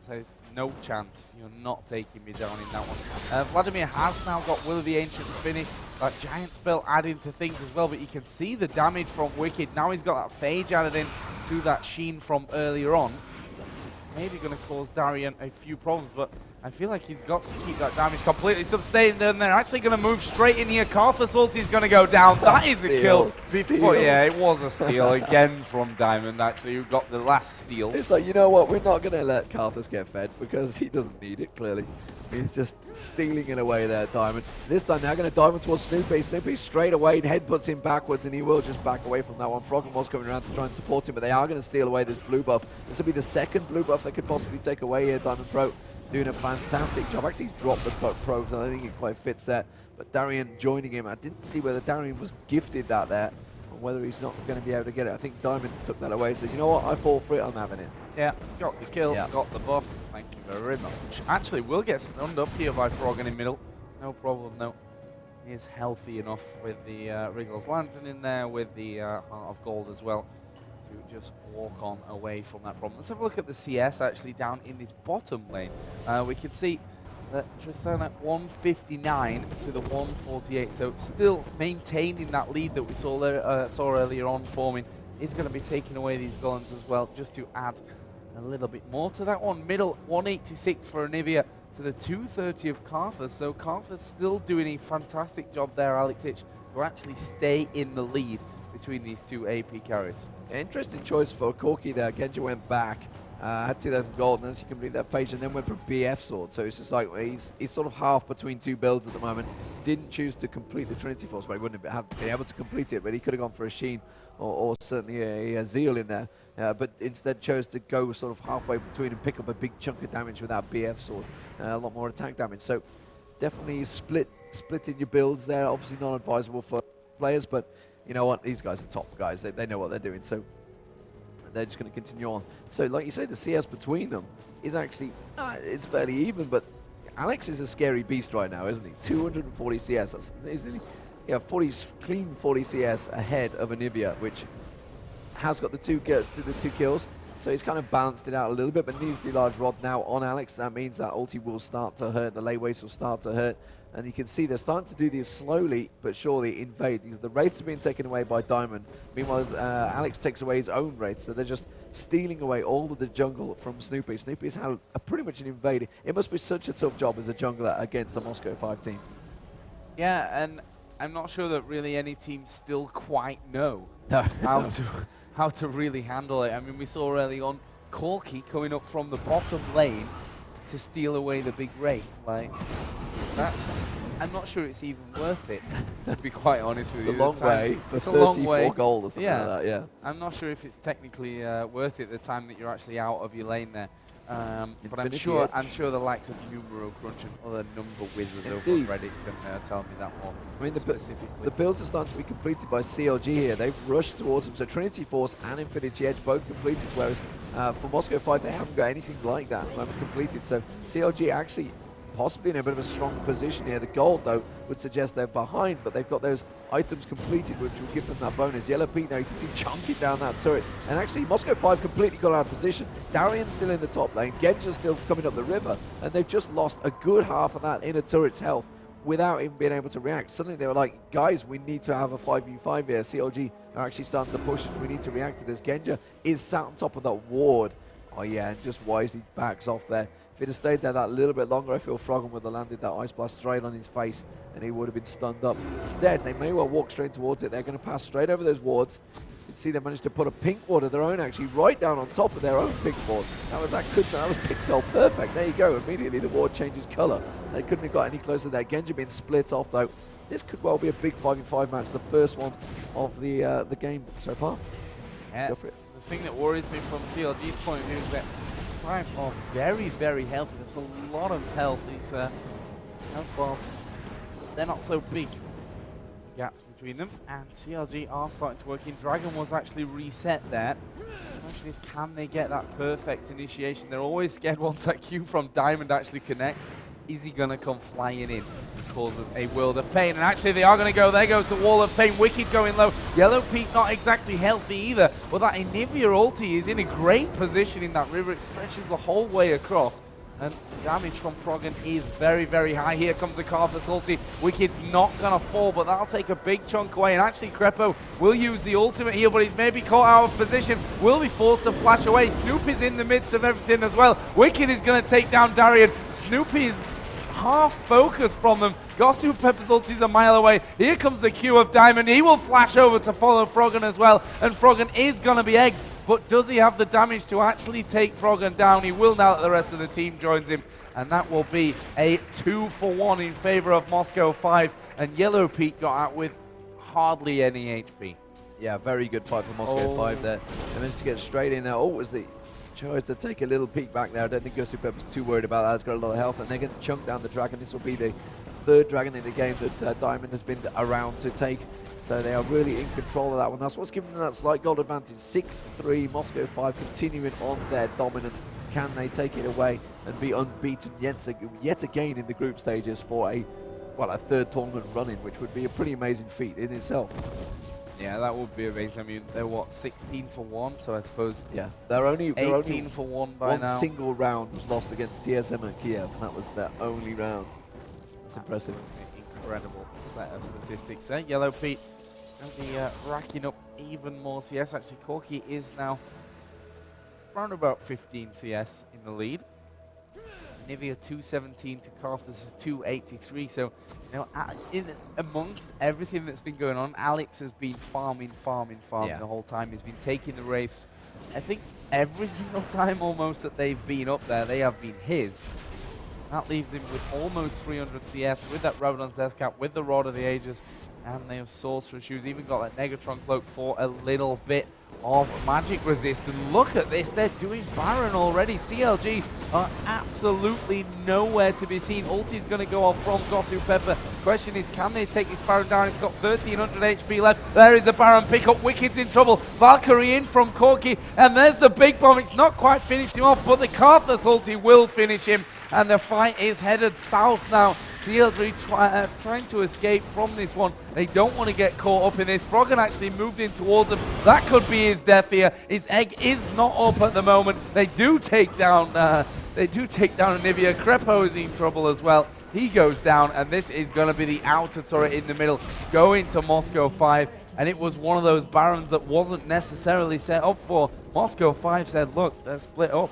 So there's no chance. You're not taking me down in that one. Vladimir has now got Will of the Ancient finished. That giant spell adding to things as well, but you can see the damage from Wicked. Now he's got that Phage added in to that Sheen from earlier on. Maybe going to cause Darian a few problems, but I feel like he's got to keep that damage completely sustained, and they're actually going to move straight in here. Karthus ulti is going to go down. That is a kill. Before, yeah, it was a steal again from Diamond, actually, who got the last steal.
It's like, you know what, we're not going to let Karthus get fed because he doesn't need it, clearly. He's just stealing it away there, Diamond. This time they're going to dive towards Snoopy. Snoopy straight away, headbutts him backwards, and he will just back away from that one. Frog and Moss coming around to try and support him, but they are going to steal away this blue buff. This will be the second blue buff they could possibly take away here. Diamond Pro doing a fantastic job. Actually dropped the probes, and I think it quite fits that. But Darian joining him, I didn't see whether Darian was gifted that there, or whether he's not going to be able to get it. I think Diamond took that away and says, you know what, I fall for it, I'm having it.
Yeah, got the kill, got the buff. Thank you very much. Actually, will get stunned up here by Frog in middle. No problem, no. He is healthy enough with the Wriggles Lantern in there, with the Heart of Gold as well, to just walk on away from that problem. Let's have a look at the CS actually down in this bottom lane. We can see that Tristana at 159 to the 148, so still maintaining that lead that we saw earlier on forming. Is going to be taking away these golems as well, just to add a little bit more to that one. Middle 186 for Anivia to the 230 of Karthus. So Karthus still doing a fantastic job there, Alex Hitch, to actually stay in the lead between these 2 AP carries.
Interesting choice for Corki there. Genji went back, had 2,000 gold, and as you can believe that Phage, and then went for BF Sword. So it's just like he's sort of half between 2 builds at the moment. Didn't choose to complete the Trinity Force, but he wouldn't have been able to complete it, but he could have gone for a Sheen or certainly a Zeal in there. But instead chose to go sort of halfway between and pick up a big chunk of damage with that BF Sword. A lot more attack damage. So definitely splitting your builds there. Obviously not advisable for players, but you know what? These guys are top guys. They know what they're doing. So they're just going to continue on. So like you say, the CS between them is actually, it's fairly even, but Alex is a scary beast right now, isn't he? 240 CS. That's nearly, yeah, 40 CS ahead of Anivia, which has got the two kills. So he's kind of balanced it out a little bit, but needs the large rod now on Alex. That means that ulti will start to hurt, the lay waste will start to hurt. And you can see they're starting to do this slowly but surely invade, because the wraiths are being taken away by Diamond. Meanwhile, Alex takes away his own wraith, so they're just stealing away all of the jungle from Snoopy. Snoopy's had pretty much an invader. It must be such a tough job as a jungler against the Moscow5 team.
Yeah, and I'm not sure that really any team still quite know how to really handle it. I mean, we saw early on Corki coming up from the bottom lane to steal away the big Wraith. Like, I'm not sure it's even worth it, to be quite honest with you.
It's a long way for 34 gold or something like that, yeah.
I'm not sure if it's technically worth it the time that you're actually out of your lane there. But I'm sure the likes of Numero Crunch and other number wizards over on Reddit can tell me that more. I mean, specifically.
The builds are starting to be completed by CLG here. They've rushed towards them. So Trinity Force and Infinity Edge both completed, whereas for Moscow5 they haven't got anything like that completed. So CLG actually possibly in a bit of a strong position here. The gold, though, would suggest they're behind, but they've got those items completed, which will give them that bonus. Yellow Pete now, you can see chunking down that turret. And actually, Moscow5 completely got out of position. Darian's still in the top lane. Genja's still coming up the river. And they've just lost a good half of that inner turret's health without even being able to react. Suddenly they were like, guys, we need to have a 5v5 here. CLG are actually starting to push us. We need to react to this. Genja is sat on top of that ward. Oh, yeah, and just wisely backs off there. If he'd have stayed there that little bit longer, I feel Froggen would have landed that Ice Blast straight on his face and he would have been stunned up. Instead, they may well walk straight towards it. They're going to pass straight over those wards. You can see they managed to put a pink ward of their own actually right down on top of their own pink ward. That was pixel perfect. There you go. Immediately the ward changes color. They couldn't have got any closer there. Genja being split off though. This could well be a big 5v5 match, the first one of the game so far.
Yeah. Go for it. The thing that worries me from CLG's point of view is that 5 are very, very healthy. There's a lot of health. These health bars, they're not so big. Gaps between them. And CLG are starting to work in. Dragon was actually reset there. The question is, can they get that perfect initiation? They're always scared once that Q from Diamond actually connects. Is he going to come flying in and cause us a world of pain? And actually they are going to go. There goes the wall of pain. Wicked going low. Yellow Pete not exactly healthy either. But that Anivia ulti is in a great position in that river. It stretches the whole way across. And damage from Froggen is very, very high. Here comes the Karthus ulti. Wicked's not going to fall, but that'll take a big chunk away. And actually Crepo will use the ultimate heal, but he's maybe caught out of position. Will be forced to flash away. Snoop is in the midst of everything as well. Wicked is going to take down Darian. Snoopy is half focus from them. Gosu Pepper's ulti is a mile away. Here comes the Q of Diamond. He will flash over to follow Froggen as well. And Froggen is going to be egged. But does he have the damage to actually take Froggen down? He will now that the rest of the team joins him. And that will be a 2-for-1 in favor of Moscow5. And Yellow Pete got out with hardly any HP.
Yeah, very good fight for Moscow5 there. They managed to get straight in there. Oh, was the choice to take a little peek back there. I don't think Gosu Pepper's too worried about that. He's got a lot of health, and they're going to chunk down the dragon. This will be the third dragon in the game that Diamond has been around to take. So they are really in control of that one. That's what's giving them that slight gold advantage. 6-3, Moscow5 continuing on their dominance. Can they take it away and be unbeaten yet again in the group stages for a third tournament run-in, which would be a pretty amazing feat in itself.
Yeah, that would be amazing. I mean, they're what, 16-for-1, so I suppose.
Yeah, they're only
18-for-1 by now.
One single round was lost against TSM and Kiev, and that was their only round. That's impressive.
Incredible set of statistics there. Yellow Pete going to be racking up even more CS. Actually, Corki is now around about 15 CS in the lead. Nivea 217 to Karthus is 283. So, you know, amongst everything that's been going on, Alex has been farming the whole time. He's been taking the Wraiths. I think every single time almost that they've been up there, they have been his. That leaves him with almost 300 CS with that Rabadon's Death Cap, with the Rod of the Ages, and they have Sorcerer Shoes. Even got that Negatron Cloak for a little bit of magic resist. And look at this, they're doing Baron already. CLG are absolutely nowhere to be seen. Ulti's going to go off from Gosu Pepper. Question is, can they take this Baron down? It's got 1300 HP left. There is a Baron pickup. Wicked's in trouble. Valkyrie in from Corki, and there's the big bomb. It's not quite finished him off, but the Karthus ulti will finish him, and the fight is headed south now. CLG trying to escape from this one. They don't want to get caught up in this. Froggen actually moved in towards him. That could be his death here. His egg is not up at the moment. They do take down Anivia. Crepo is in trouble as well. He goes down, and this is going to be the outer turret in the middle going to Moscow5. And it was one of those Barons that wasn't necessarily set up for. Moscow5 said, look, let's split up.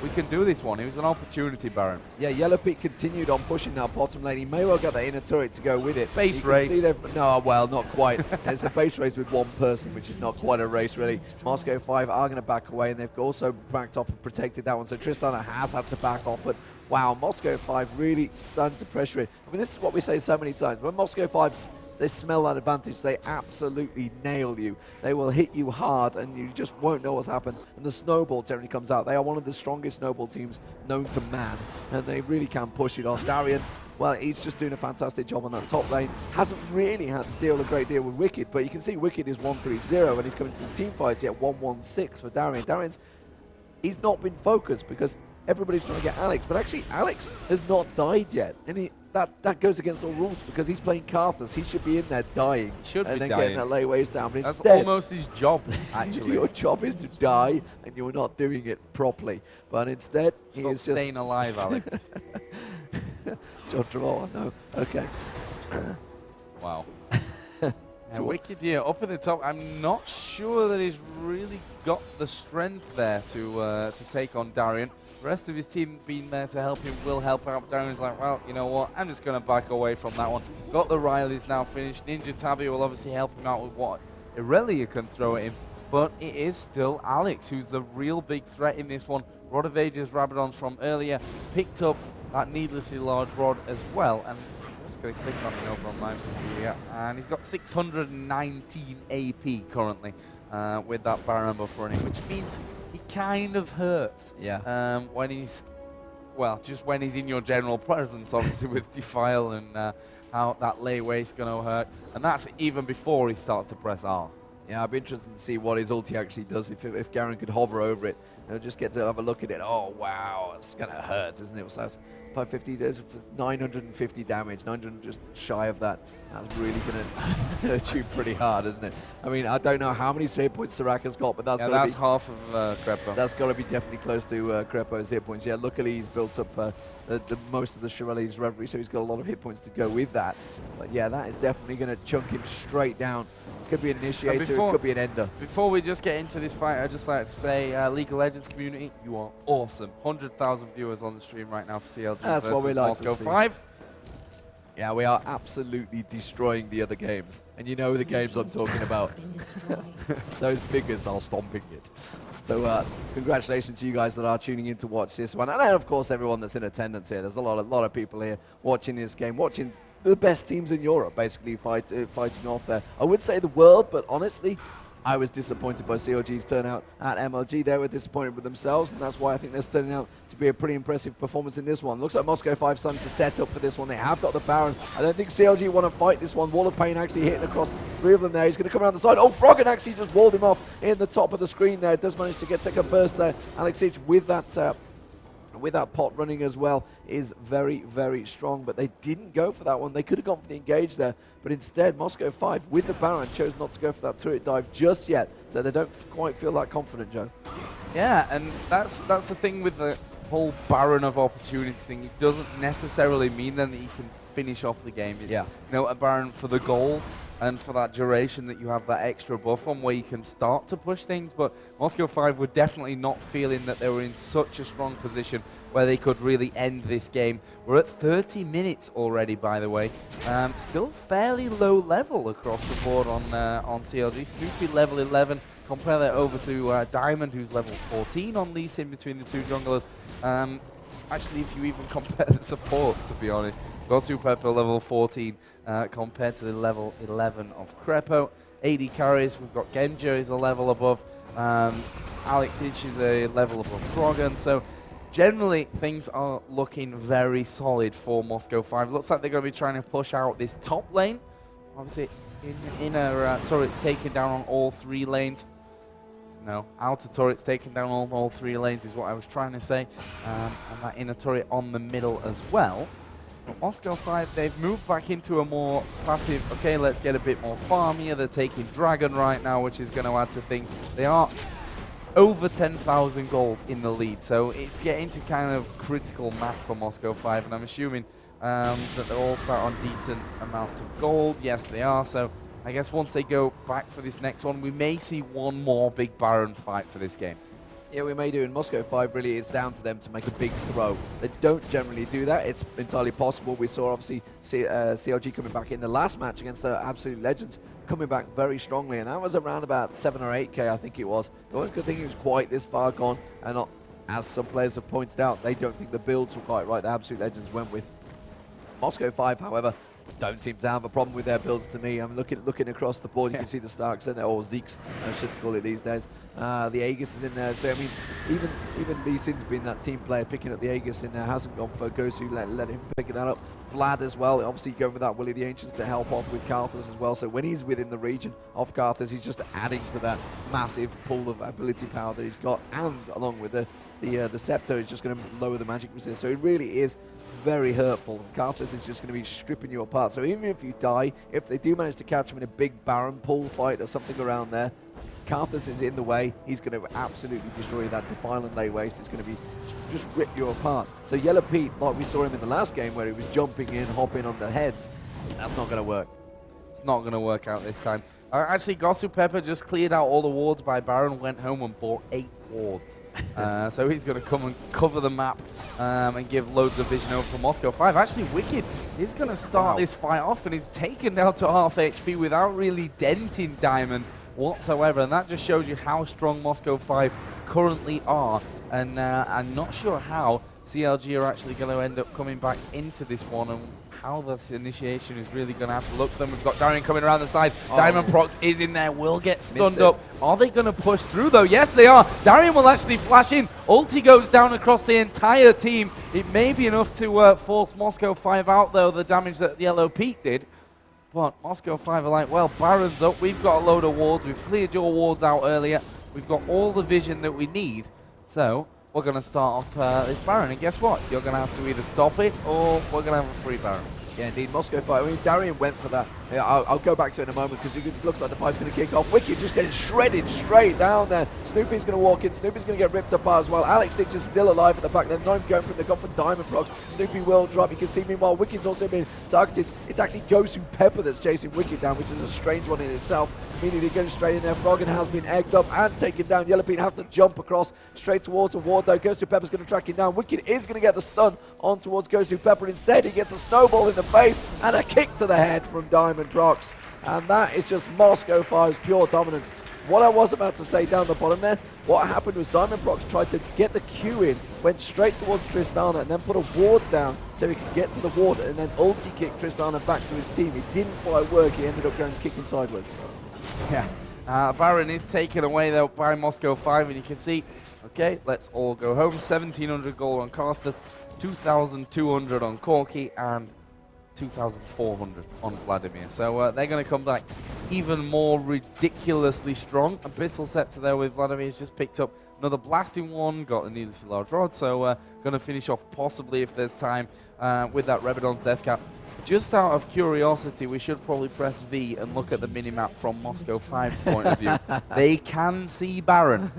We can do this one. It was an opportunity Baron.
Yeah, Yellow Pete continued on pushing that bottom lane. He may well get that inner turret to go with it.
Base race.
No, well, not quite. It's a base race with one person, which is not quite a race, really. Moscow5 are going to back away, and they've also backed off and protected that one. So Tristana has had to back off, but wow, Moscow5 really starting to pressure it. I mean, this is what we say so many times. When Moscow5, they smell that advantage, they absolutely nail you. They will hit you hard and you just won't know what's happened. And the snowball generally comes out. They are one of the strongest snowball teams known to man, and they really can push it on. Darian, well, he's just doing a fantastic job on that top lane. Hasn't really had to deal a great deal with Wicked, but you can see Wicked is 1-3-0 and he's coming to the team fights yet 1-1-6 for Darian. He's not been focused because everybody's trying to get Alex, but actually Alex has not died yet. And that goes against all rules because he's playing Karthus. He should be in there dying.
And then
getting that layways down. But
that's
instead,
almost his job, actually.
Your job is to die, and you're not doing it properly. But instead, he is just
staying alive, Alex.
John Travolta, no. Okay.
Wow. Wicked, yeah, up at the top. I'm not sure that he's really got the strength there to take on Darian. The rest of his team being there to help him will help out. Darian's like, well, you know what? I'm just going to back away from that one. Got the Riley's now finished. Ninja Tabby will obviously help him out with what Irelia can throw at him. But it is still Alex who's the real big threat in this one. Rod of Ages Rabadons from earlier picked up that needlessly large rod as well. And I'm just going to click on it over on mine to see here. And he's got 619 AP currently with that Baron buff running, which means he kind of hurts.
Yeah.
When he's, well, just when he's in your general presence, obviously with Defile and how that layways going to hurt. And that's even before he starts to press R.
Yeah, I'd be interested to see what his ulti actually does if Garen could hover over it. And just get to have a look at it. Oh, wow, it's going to hurt, isn't it? What's that? 550, 950 damage, 900 just shy of that. That's really going to hurt you pretty hard, isn't it? I mean, I don't know how many hit points Soraka's got, but that's got to be...
that's half of Crepo.
That's got to be definitely close to Crepo's hit points. Yeah, luckily he's built up the most of the Shirley's Reverie, so he's got a lot of hit points to go with that. But yeah, that is definitely going to chunk him straight down. It could be an initiator, it could be an ender.
Before we just get into this fight, I'd just like to say, League of Legends community, you are awesome. 100,000 viewers on the stream right now for CLG
That's
versus
what we like
Moscow5.
Yeah, we are absolutely destroying the other games. And you know the games I'm talking about. Those figures are stomping it. So congratulations to you guys that are tuning in to watch this one. And then, of course, everyone that's in attendance here. There's a lot of people here watching this game, watching the best teams in Europe, basically fighting off there. I would say the world, but honestly, I was disappointed by CLG's turnout at MLG. They were disappointed with themselves, and that's why I think they're turning out to be a pretty impressive performance in this one. Looks like Moscow5 starting to set up for this one. They have got the Baron. I don't think CLG want to fight this one. Wall of Pain actually hitting across three of them there. He's going to come around the side. Oh, Froggen actually just walled him off in the top of the screen there. Does manage to take a burst there. Alex Ich with that pot running as well is very, very strong, but they didn't go for that one. They could have gone for the engage there, but instead Moscow5 with the Baron chose not to go for that turret dive just yet, so they don't quite feel that confident, Joe.
Yeah, and that's the thing with the whole Baron of opportunities thing. It doesn't necessarily mean then that you can finish off the game. It's, you know, a Baron for the gold and for that duration that you have that extra buff on where you can start to push things, but Moscow5 were definitely not feeling that they were in such a strong position where they could really end this game. We're at 30 minutes already, by the way. Still fairly low level across the board on CLG. Snoopy level 11. Compare that over to Diamond, who's level 14 on Lee Sin between the two junglers. Actually, if you even compare the supports, to be honest, Gosu Purple level 14 compared to the level 11 of Crepo. AD carries, we've got Genja is a level above. Alex Ich is a level above Froggen. So generally, things are looking very solid for Moscow5. Looks like they're going to be trying to push out this top lane. Obviously, inner turrets taking down on all three lanes. No, outer turret's taking down all three lanes is what I was trying to say. And that inner turret on the middle as well. But Moscow5, they've moved back into a more passive, okay, let's get a bit more farm here. They're taking Dragon right now, which is going to add to things. They are over 10,000 gold in the lead, so it's getting to kind of critical mass for Moscow5, and I'm assuming that they're all sat on decent amounts of gold. Yes, they are, so I guess once they go back for this next one, we may see one more big Baron fight for this game.
Yeah, we may do. And Moscow5 really is down to them to make a big throw. They don't generally do that. It's entirely possible. We saw, obviously, CLG coming back in the last match against the Absolute Legends, coming back very strongly. And that was around about 7 or 8K, I think it was. The one good thing he was quite this far gone. And not, as some players have pointed out, they don't think the builds were quite right. The Absolute Legends went with. Moscow5, however, don't seem to have a problem with their builds to me. I'm looking across the board. You can see the Starks in there, or Zeeks, I should call it these days. The Aegis is in there. So, I mean, even Lee Sin's being that team player, picking up the Aegis in there, hasn't gone for Gosu, let him pick that up. Vlad as well, obviously going with that Willie the Ancients to help off with Karthus as well. So when he's within the region of Karthus, he's just adding to that massive pool of ability power that he's got. And along with the Scepter, is just going to lower the magic resist. So it really is very hurtful. Karthus is just going to be stripping you apart. So even if you die, if they do manage to catch him in a big Baron pool fight or something around there, Karthus is in the way. He's going to absolutely destroy that Defile and Lay Waste. It's going to be just rip you apart. So Yellow Pete, like we saw him in the last game where he was jumping in, hopping on the heads, that's not going to work.
It's not going to work out this time. Actually, Gosu Pepper just cleared out all the wards by Baron, went home and bought 8 wards. So he's going to come and cover the map and give loads of vision over for Moscow5. Actually, Wicked is going to start this fight off, and he's taken down to half HP without really denting Diamond whatsoever. And that just shows you how strong Moscow5 currently are. And I'm not sure how CLG are actually going to end up coming back into this one, and how this initiation is really going to have to look for them. We've got Darian coming around the side. Diamond Prox is in there, will get stunned up. Are they going to push through though? Yes, they are. Darian will actually flash in. Ulti goes down across the entire team. It may be enough to force Moscow5 out though, the damage that Yellow Pete did. But Moscow5 are like, well, Baron's up. We've got a load of wards. We've cleared your wards out earlier. We've got all the vision that we need. So we're going to start off this Baron, and guess what? You're going to have to either stop it, or we're going to have a free Baron.
Yeah, indeed, Moscow5. I mean, Darian went for that. Yeah, I'll go back to it in a moment because it looks like the fight's going to kick off. Wicked just getting shredded straight down there. Snoopy's going to walk in. Snoopy's going to get ripped apart as well. Alex Stitch is still alive at the back. They're not even going for it. They've gone for Diamond Prox. Snoopy will drop. You can see, meanwhile, Wicked's also being targeted. It's actually Gosu Pepper that's chasing Wicked down, which is a strange one in itself. Meaning they're going straight in there. Froggen has been egged up and taken down. Yellow Pete have to jump across straight towards a ward though. Gosu Pepper's going to track him down. Wicked is going to get the stun on towards Gosu Pepper. Instead, he gets a snowball in the face and a kick to the head from Diamond Prox. And that is just Moscow5's pure dominance. What I was about to say down the bottom there, what happened was Diamond Prox tried to get the Q in, went straight towards Tristana, and then put a ward down so he could get to the ward, and then ulti kick Tristana back to his team. It didn't quite work. He ended up going kicking sideways.
Yeah. Baron is taken away though by Moscow5, and you can see, okay, let's all go home. 1,700 gold on Karthus, 2,200 on Corki, and 2,400 on Vladimir. So they're going to come back even more ridiculously strong. Abyssal Scepter there with Vladimir has just picked up another blasting one, got a needlessly large rod, so going to finish off possibly, if there's time, with that Rebadon's Death Cap. Just out of curiosity, we should probably press V and look at the minimap from Moscow5's point of view. They can see Baron.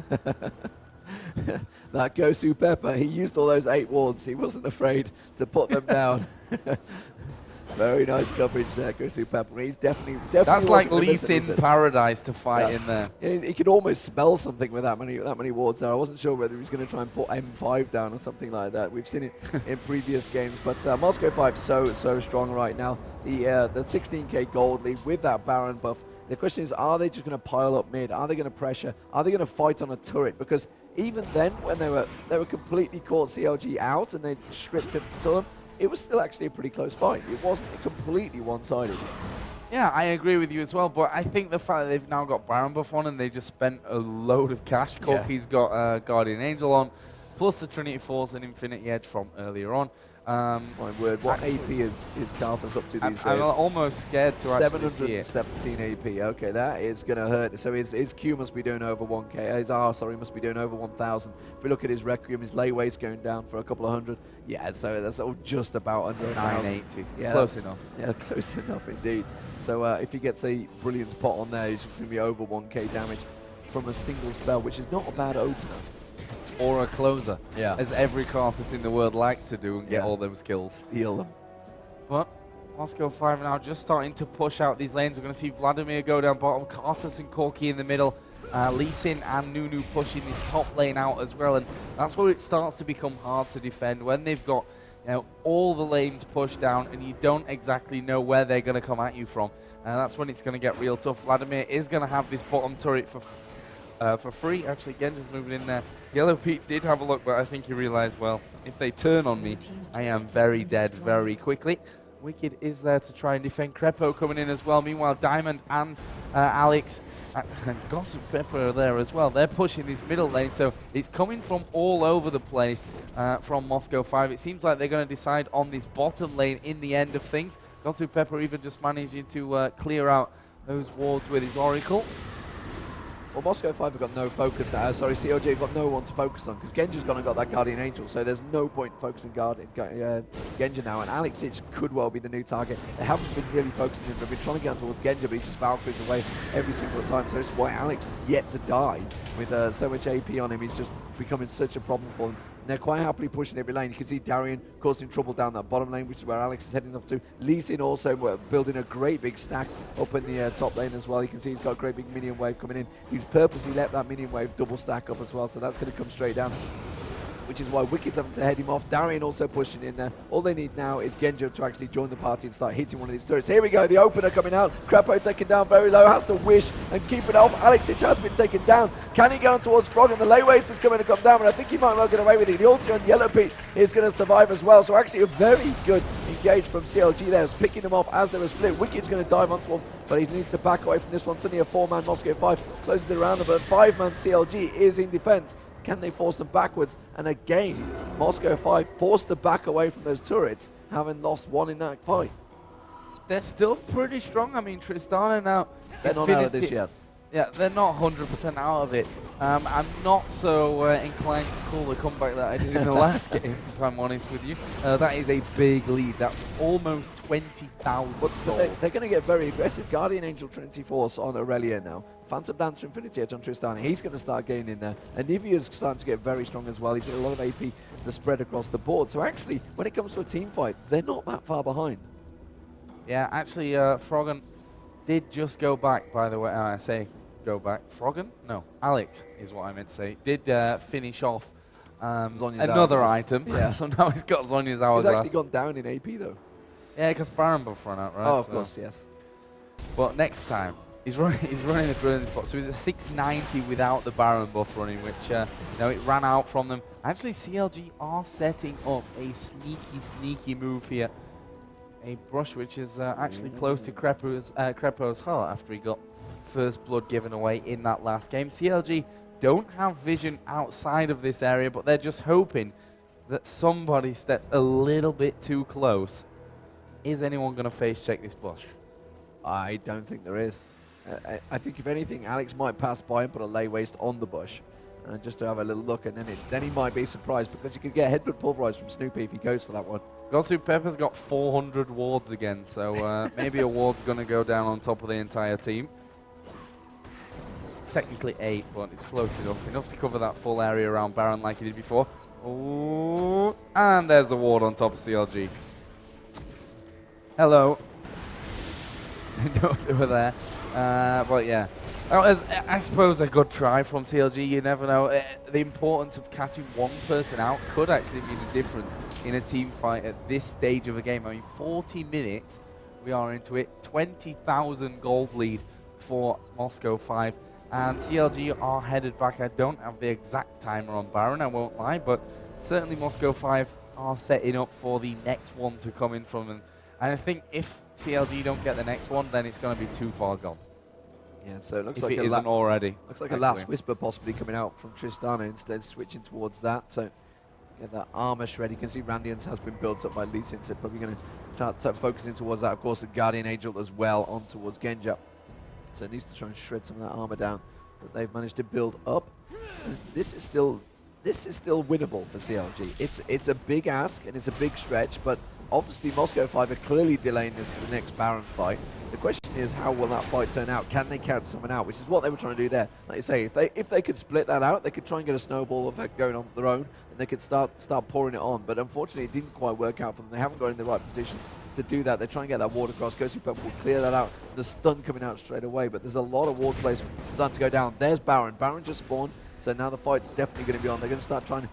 That Gosu Pepper, he used all those 8 wards. He wasn't afraid to put them down. Very nice coverage there, Gosu Pepper. He's definitely
that's like Lee Sin Paradise to fight in there.
Yeah, he could almost spell something with that many wards there. I wasn't sure whether he was going to try and put M5 down or something like that. We've seen it in previous games, but Moscow5 so strong right now. The 16k gold lead with that Baron buff. The question is, are they just going to pile up mid? Are they going to pressure? Are they going to fight on a turret? Because even then, when they were completely caught CLG out and they stripped it to them, it was still actually a pretty close fight. It wasn't completely one-sided.
Yeah, I agree with you as well, but I think the fact that they've now got Baron buff on and they just spent a load of cash. Corki's got Guardian Angel on, plus the Trinity Force and Infinity Edge from earlier on.
My word, what AP is Karthus up to these days?
I'm almost scared to actually see it.
717 AP, okay, that is going to hurt. So his Q must be doing over 1k, his R, sorry, must be doing over 1,000. If we look at his Requiem, his layways going down for a couple of hundred. Yeah, so that's all just about under
980.
Yeah,
close enough.
Yeah, close enough indeed. So if he gets a Brilliance pot on there, he's going to be over 1k damage from a single spell, which is not a bad opener.
Or a closer, as every Karthus in the world likes to do and get all those kills.
Steal them.
But Moscow5 now just starting to push out these lanes. We're going to see Vladimir go down bottom, Karthus and Corki in the middle, Lee Sin and Nunu pushing this top lane out as well, and that's where it starts to become hard to defend, when they've got all the lanes pushed down and you don't exactly know where they're going to come at you from. That's when it's going to get real tough. Vladimir is going to have this bottom turret for free. Actually, Genja's moving in there. Yellow Pete did have a look, but I think he realized, well, if they turn on me, I am very dead very quickly. Wicked is there to try and defend. Crepo coming in as well. Meanwhile, Diamond and Alex and Gossip Pepper are there as well. They're pushing this middle lane, so it's coming from all over the place from Moscow5. It seems like they're going to decide on this bottom lane in the end of things. Gossip Pepper even just managing to clear out those wards with his Oracle.
Well, Moscow5 have got no focus now. Sorry, CLG have got no one to focus on because Genja's gone and got that Guardian Angel, so there's no point focusing Genja now. And Alex Itch could well be the new target. They haven't been really focusing him. They've been trying to get on towards Genja, but he just Valkyries away every single time. So this is why Alex is yet to die with so much AP on him. He's just becoming such a problem for them. And they're quite happily pushing every lane. You can see Darian causing trouble down that bottom lane, which is where Alex is heading off to. Lee Sin also building a great big stack up in the top lane as well. You can see he's got a great big minion wave coming in. He's purposely let that minion wave double stack up as well, so that's going to come straight down, which is why Wicked's having to head him off. Darian also pushing in there. All they need now is Genja to actually join the party and start hitting one of these turrets. Here we go, the opener coming out. Crepo taken down very low, has to wish and keep it off. Alex Itch has been taken down. Can he go on towards Frog? And the lay waste is coming to come down, but I think he might well get away with it. The ulti on Yellow Pete is going to survive as well. So actually a very good engage from CLG there, picking them off as they were split. Wicked's going to dive onto him, but he needs to back away from this one. Suddenly a 4-man Moscow5 closes it around them, but 5-man CLG is in defense. Can they force them backwards? And again, Moscow5 forced to back away from those turrets, having lost one in that fight.
They're still pretty strong. I mean, Tristana now.
They're not out of this yet.
Yeah, they're not 100% out of it. I'm not so inclined to call the comeback that I did in the last game, if I'm honest with you. That is a big lead. That's almost 20,000
gold. They're going to get very aggressive. Guardian Angel Trinity Force on Aurelia now. Phantom Dancer Infinity Edge on Tristana. He's going to start getting in there. And Nivea's starting to get very strong as well. He's got a lot of AP to spread across the board. So actually, when it comes to a team fight, they're not that far behind.
Yeah, actually, Froggen did just go back, by the way. I say go back. Froggen? No, Alex is what I meant to say. Did finish off another item. Yeah. So now he's got Zhonya's Hourglass.
He's actually gone down in AP, though.
Yeah, because Baron buff ran out, right?
Oh, of course, yes.
But next time, he's running a brilliant spot. So he's at 690 without the Baron buff running, which it ran out from them. Actually, CLG are setting up a sneaky move here. A brush which is actually close to Crepo's heart after he got first blood given away in that last game. CLG don't have vision outside of this area, but they're just hoping that somebody steps a little bit too close. Is anyone going to face check this bush?
I don't think there is. I think if anything, Alex might pass by and put a lay waste on the bush, just to have a little look, and then he might be surprised because you could get headbutt pulverized from Snoopy if he goes for that one.
Gossip Pepper's got 400 wards again, so maybe a ward's going to go down on top of the entire team. Technically 8, but it's close enough to cover that full area around Baron like he did before. Ooh, and there's the ward on top of CLG. Hello. I know they were there. But yeah, that was, I suppose, a good try from CLG. You never know. The importance of catching one person out could actually be the difference in a team fight at this stage of a game. I mean, 40 minutes, we are into it. 20,000 gold lead for Moscow5. And CLG are headed back. I don't have the exact timer on Baron, I won't lie, but certainly Moscow5 are setting up for the next one to come in from them. And I think if CLG don't get the next one, then it's going to be too far gone.
Yeah, so it looks
if
like
it isn't already.
Looks like a last whisper possibly coming out from Tristana, instead switching towards that. So get that armor shred. You can see Randian's has been built up by Lee Sin, so probably going to start focusing towards that. Of course, the Guardian Angel as well on towards Genja. So it needs to try and shred some of that armor down that they've managed to build up. And this is still winnable for CLG. It's a big ask and it's a big stretch, but obviously Moscow5 are clearly delaying this for the next Baron fight. The question is, how will that fight turn out? Can they count someone out? Which is what they were trying to do there. Like you say, if they could split that out, they could try and get a snowball effect going on their own, and they could start pouring it on. But unfortunately, it didn't quite work out for them. They haven't got in the right positions to do that. They try and get that ward across. Ghostly Pep will clear that out. The stun coming out straight away, but there's a lot of ward placement starting to go down. There's Baron. Baron just spawned, so now the fight's definitely going to be on. They're going to start trying to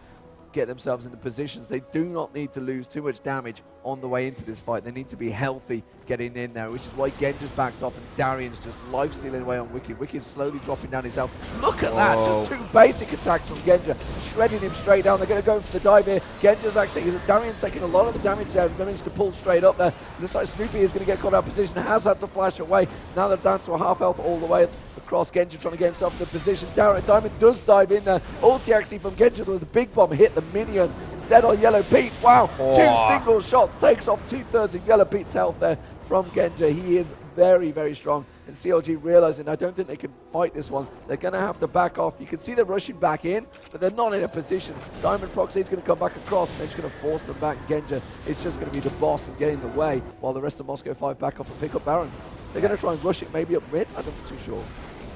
get themselves into positions. They do not need to lose too much damage on the way into this fight. They need to be healthy getting in there, which is why Genja's backed off and Darian's just life-stealing away on Wicked. Wicked's slowly dropping down his health. Look at that, just 2 basic attacks from Genja, shredding him straight down. They're going to go for the dive here. Genja's actually, Darian's taking a lot of the damage there, managed to pull straight up there. Looks like Snoopy is going to get caught out of position, has had to flash away. Now they're down to a half health all the way across. Genja trying to get himself in the position. Diamond does dive in there. Ulti actually from Genja, there was a big bomb, hit the minion instead on Yellow Pete. Wow, 2 single shots, takes off 2/3 of Yellow Pete's health there from Genja. He is very, very strong. And CLG realizing, I don't think they can fight this one. They're going to have to back off. You can see they're rushing back in, but they're not in a position. Diamond Proxy's going to come back across, and they're just going to force them back. Genja is just going to be the boss and get in the way, while the rest of Moscow5 back off and pick up Baron. They're going to try and rush it maybe up mid. I'm not too sure.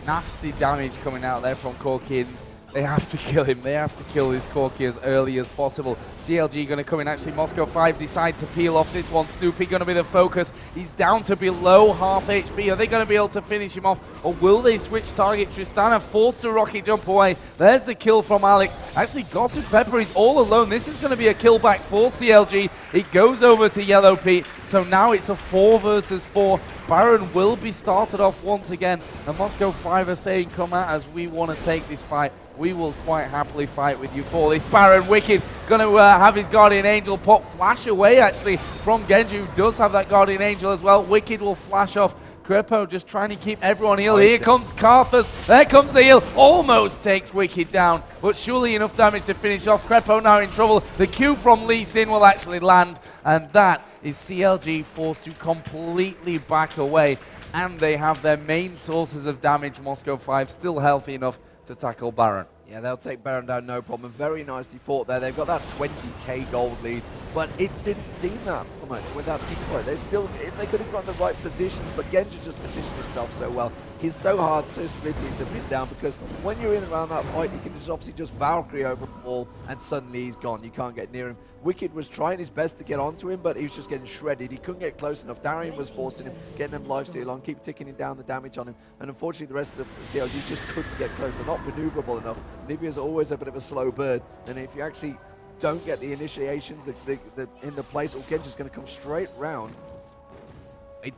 Nasty damage coming out there from Corki. They have to kill him. They have to kill this Corki as early as possible. CLG going to come in. Actually, Moscow5 decide to peel off this one. Snoopy going to be the focus. He's down to below half HP. Are they going to be able to finish him off? Or will they switch target? Tristana forced to rocket jump away. There's the kill from Alex. Actually, Gossip Pepper is all alone. This is going to be a kill back for CLG. It goes over to Yellow Pete. So now it's a 4 versus 4. Baron will be started off once again. The Moscow5 are saying, come out as we want to take this fight. We will quite happily fight with you for this. Baron Wicked going to have his Guardian Angel pop flash away actually from Genji, who does have that Guardian Angel as well. Wicked will flash off. Crepo just trying to keep everyone healed. Here comes Karthus. There comes the heal. Almost takes Wicked down, but surely enough damage to finish off. Crepo now in trouble. The Q from Lee Sin will actually land, and that is CLG forced to completely back away. And they have their main sources of damage, Moscow5, still healthy enough to tackle Baron.
Yeah, they'll take Baron down, no problem. Very nicely fought there. They've got that 20k gold lead, but it didn't seem that much with that team fight. They still, if they could have got the right positions, but Genja just positioned himself so well. He's so hard, so slippery to pin down, because when you're in around that fight, you can just obviously just Valkyrie over the wall, and suddenly he's gone. You can't get near him. Wicked was trying his best to get onto him, but he was just getting shredded. He couldn't get close enough. Darian was forcing him, getting him lifesteal on, keep ticking him down the damage on him. And unfortunately, the rest of the CLG just couldn't get close. They're not maneuverable enough. Nivea's always a bit of a slow bird. And if you actually don't get the initiations in the place, Genja's going to come straight round.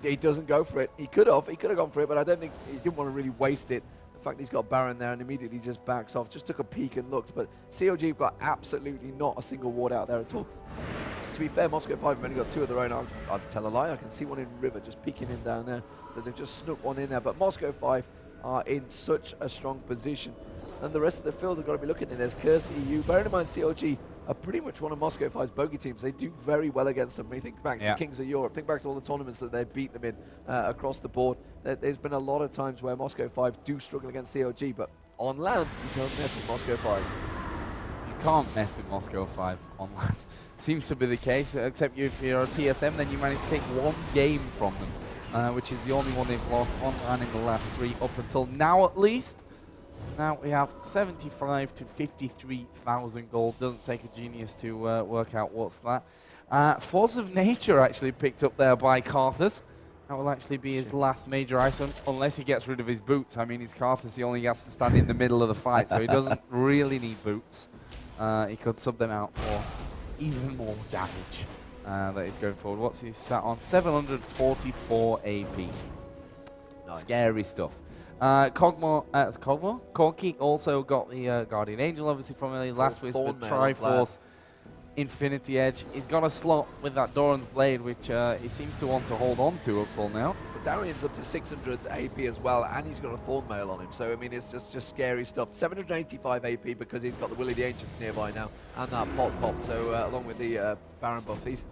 He doesn't go for it. He could have gone for it, but I don't think he didn't want to really waste it. The fact that he's got Baron there and immediately just backs off, just took a peek and looked, but CLG have got absolutely not a single ward out there at all. To be fair, Moscow5 have only got 2 of their own. I'll tell a lie, I can see one in River just peeking in down there, so they've just snuck one in there, but Moscow5 are in such a strong position, and the rest of the field have got to be looking at this. clg.eu, bearing in mind CLG are pretty much one of Moscow5's bogey teams. They do very well against them. When you think back to Kings of Europe, think back to all the tournaments that they beat them in across the board. There's been a lot of times where Moscow5 do struggle against CLG, but on land, you don't mess with Moscow5.
You can't mess with Moscow5 on land. Seems to be the case, except if you're a TSM, then you manage to take 1 game from them, which is the only one they've lost on land in the last 3 up until now at least. Now we have 75 to 53,000 gold. Doesn't take a genius to work out what's that. Force of Nature actually picked up there by Karthus. That will actually be his last major item, unless he gets rid of his boots. I mean, he's Karthus, he only has to stand in the middle of the fight, so he doesn't really need boots. He could sub them out for even more damage that he's going forward. What's he sat on? 744 AP. Nice. Scary stuff. Corki also got the Guardian Angel, obviously, from earlier last week, but Triforce, Infinity Edge. He's got a slot with that Doran's Blade, which he seems to want to hold on to up till now.
But Darian's up to 600 AP as well, and he's got a Thorn Mail on him, so I mean, it's just scary stuff. 785 AP because he's got the Willy the Ancients nearby now, and that pop, so along with the Baron buff, it's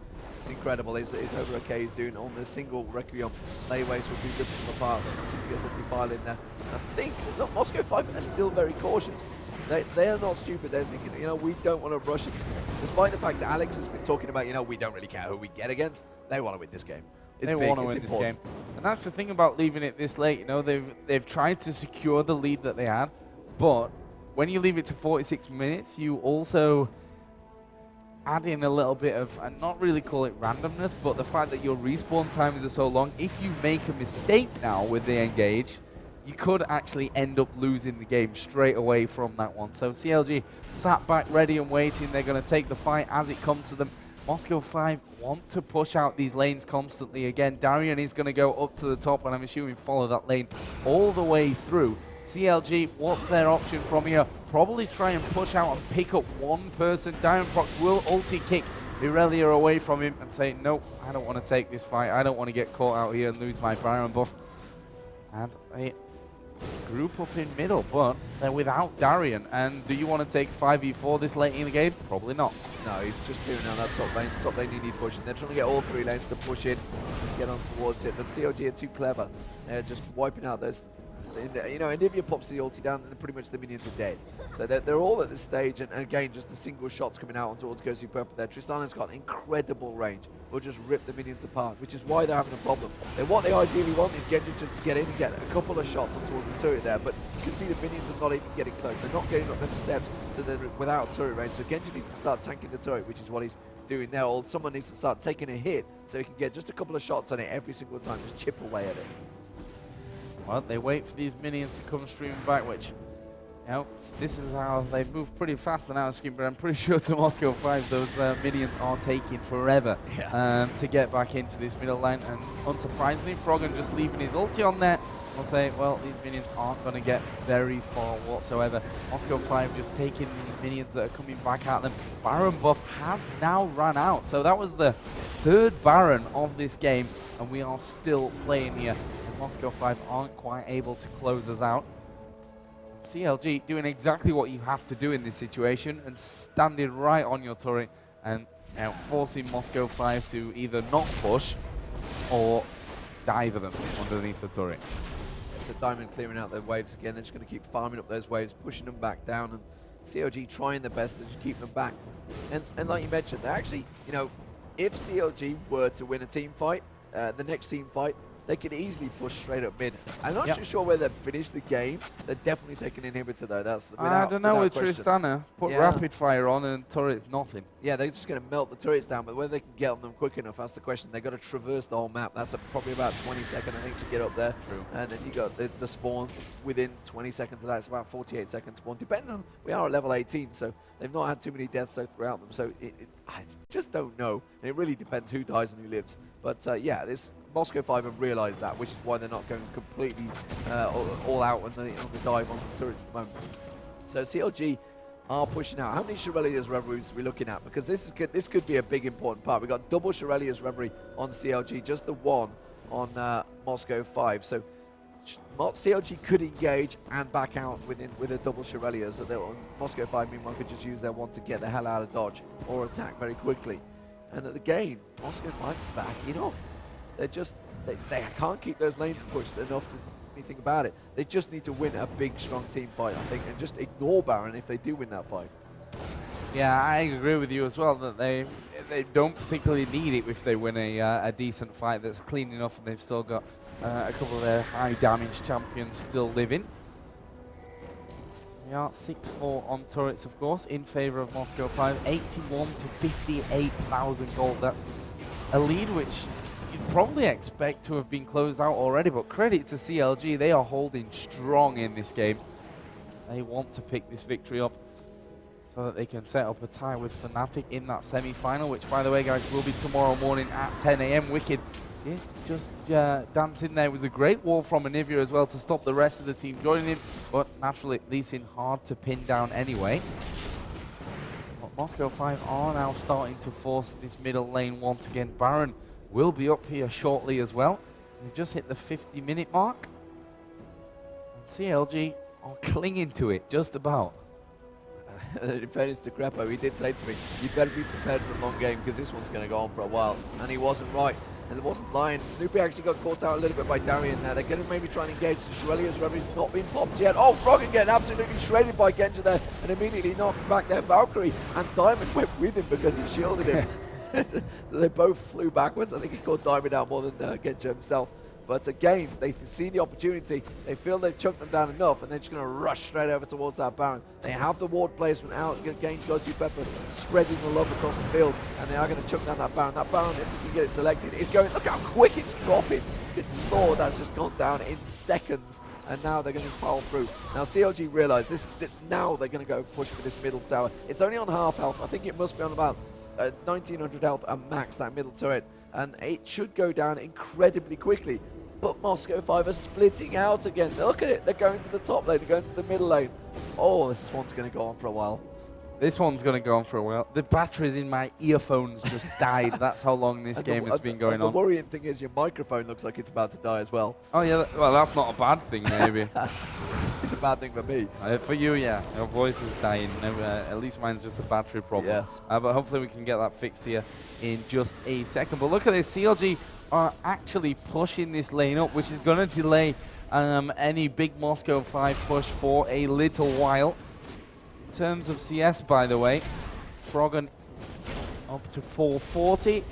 incredible. His over OK he's doing on the single Requiem. Layways will be ripped them apart. Seems to get the defile in there. I think, look, Moscow5 are still very cautious. They are not stupid. They're thinking, you know, we don't want to rush it. Despite the fact that Alex has been talking about, you know, we don't really care who we get against. They want to win this game.
They want to win this game. And that's the thing about leaving it this late. You know, they've tried to secure the lead that they had, but when you leave it to 46 minutes, you also add in a little bit of, and not really call it randomness, but the fact that your respawn times are so long, if you make a mistake now with the engage, you could actually end up losing the game straight away from that one. So CLG sat back ready and waiting. They're going to take the fight as it comes to them. Moscow5 want to push out these lanes constantly. Again, Darian is going to go up to the top, and I'm assuming follow that lane all the way through. CLG, what's their option from here? Probably try and push out and pick up one person. Diamondprox will ulti kick Irelia away from him and say, nope, I don't want to take this fight. I don't want to get caught out here and lose my Baron buff. And they group up in middle, but they're without Darian. And do you want to take 5v4 this late in the game? Probably not.
No, he's just doing on that top lane. Top lane you need pushing. They're trying to get all three lanes to push in, get on towards it. But CLG are too clever. They're just wiping out those. You know, and if you pops the ulti down, then pretty much the minions are dead. So they're all at this stage, and again, just the single shots coming out on towards Ghostly Purple there. Tristana's got incredible range. Will just rip the minions apart, which is why they're having a problem. What they ideally want is Genji just to get in and get a couple of shots on towards the turret there, but you can see the minions are not even getting close. They're not getting up them steps, so they're without turret range. So Genji needs to start tanking the turret, which is what he's doing now. Or someone needs to start taking a hit so he can get just a couple of shots on it every single time, just chip away at it.
Well, they wait for these minions to come streaming back, which, you know, this is how they move pretty fast on our screen, but I'm pretty sure to Moscow5 those minions are taking forever to get back into this middle line. And unsurprisingly, Froggen just leaving his ulti on there will say, well, these minions aren't going to get very far whatsoever. Moscow5 just taking these minions that are coming back at them. Baron buff has now run out, so that was the third Baron of this game, and we are still playing here. Moscow5 aren't quite able to close us out. CLG doing exactly what you have to do in this situation and standing right on your turret and forcing Moscow5 to either not push or dive them underneath the turret.
The Diamond clearing out their waves again. They're just going to keep farming up those waves, pushing them back down, and CLG trying their best to just keep them back. And like you mentioned, they're actually, you know, if CLG were to win a team fight, the next team fight, they could easily push straight up mid. I'm not too sure where they've finished the game. They're definitely taking inhibitor though. That's
I don't know with Tristana. Put rapid fire on and turret's nothing.
Yeah, they're just going to melt the turrets down, but whether they can get on them quick enough, that's the question. They've got to traverse the whole map. That's probably about 20 seconds, I think, to get up there.
True.
And then you got the spawns within 20 seconds of that. It's about 48 seconds spawn. Depending on, we are at level 18, so they've not had too many deaths throughout them. So I just don't know. And it really depends who dies and who lives. But yeah, this Moscow5 have realised that, which is why they're not going completely all out on the dive on the turrets at the moment. So CLG are pushing out. How many Shirelia's Reveries are we looking at? Because this could be a big important part. We've got double Shirelia's Reverie on CLG, just the one on Moscow5. So CLG could engage and back out with a double Shirelia. So Moscow5 meanwhile could just use their one to get the hell out of dodge or attack very quickly. And again, Moscow5 backing off. They're just, they can't keep those lanes pushed enough to do anything about it. They just need to win a big, strong team fight, I think, and just ignore Baron if they do win that fight.
Yeah, I agree with you as well that they don't particularly need it if they win a decent fight that's clean enough and they've still got a couple of their high damage champions still living. We are 6-4 on turrets, of course, in favor of Moscow5. 81 to 58,000 gold. That's a lead which you'd probably expect to have been closed out already, but credit to CLG, they are holding strong in this game. They want to pick this victory up so that they can set up a tie with Fnatic in that semi-final, which, by the way, guys, will be tomorrow morning at 10 AM. Wicked, yeah, just dancing there. It was a great wall from Anivia as well to stop the rest of the team joining him, but naturally, Lee Sin hard to pin down anyway. But Moscow5 are now starting to force this middle lane once again. Baron will be up here shortly as well. We've just hit the 50-minute mark. And CLG are clinging to it, just about.
In fairness to Greppo, he did say to me, you better be prepared for a long game because this one's going to go on for a while. And he wasn't right. And it wasn't lying. Snoopy actually got caught out a little bit by Darian there. They're going to maybe try and engage. The Shirelia's Reveries not been popped yet. Oh, Froggen getting absolutely shredded by Genji there and immediately knocked back their Valkyrie. And Diamond went with him because he shielded him. So they both flew backwards. I think he caught Diamond out more than Genji himself. But again, they see the opportunity, they feel they've chunked them down enough, and they're just going to rush straight over towards that Baron. They have the ward placement out against Ghost2Pepper, spreading the love across the field, and they are going to chunk down that Baron. That Baron, if we can get it selected, is going, look how quick it's dropping. Good Lord, that's just gone down in seconds, and now they're going to pile through. Now CLG realise this, now they're going to go push for this middle tower. It's only on half health. I think it must be on about 1900 health and max, that middle turret, and it should go down incredibly quickly. But Moscow5 are splitting out again. Look at it, they're going to the top lane, they're going to the middle lane. Oh, this one's going to go on for a while.
This one's going to go on for a while. The batteries in my earphones just died. That's how long this game has been going on.
The worrying thing is your microphone looks like it's about to die as well.
Oh yeah, well that's not a bad thing maybe.
It's a bad thing for me.
For you, yeah. Your voice is dying. At least mine's just a battery problem. Yeah. But hopefully we can get that fixed here in just a second. But look at this, CLG are actually pushing this lane up, which is going to delay any big Moscow5 push for a little while. In terms of CS, by the way, Froggen up to 440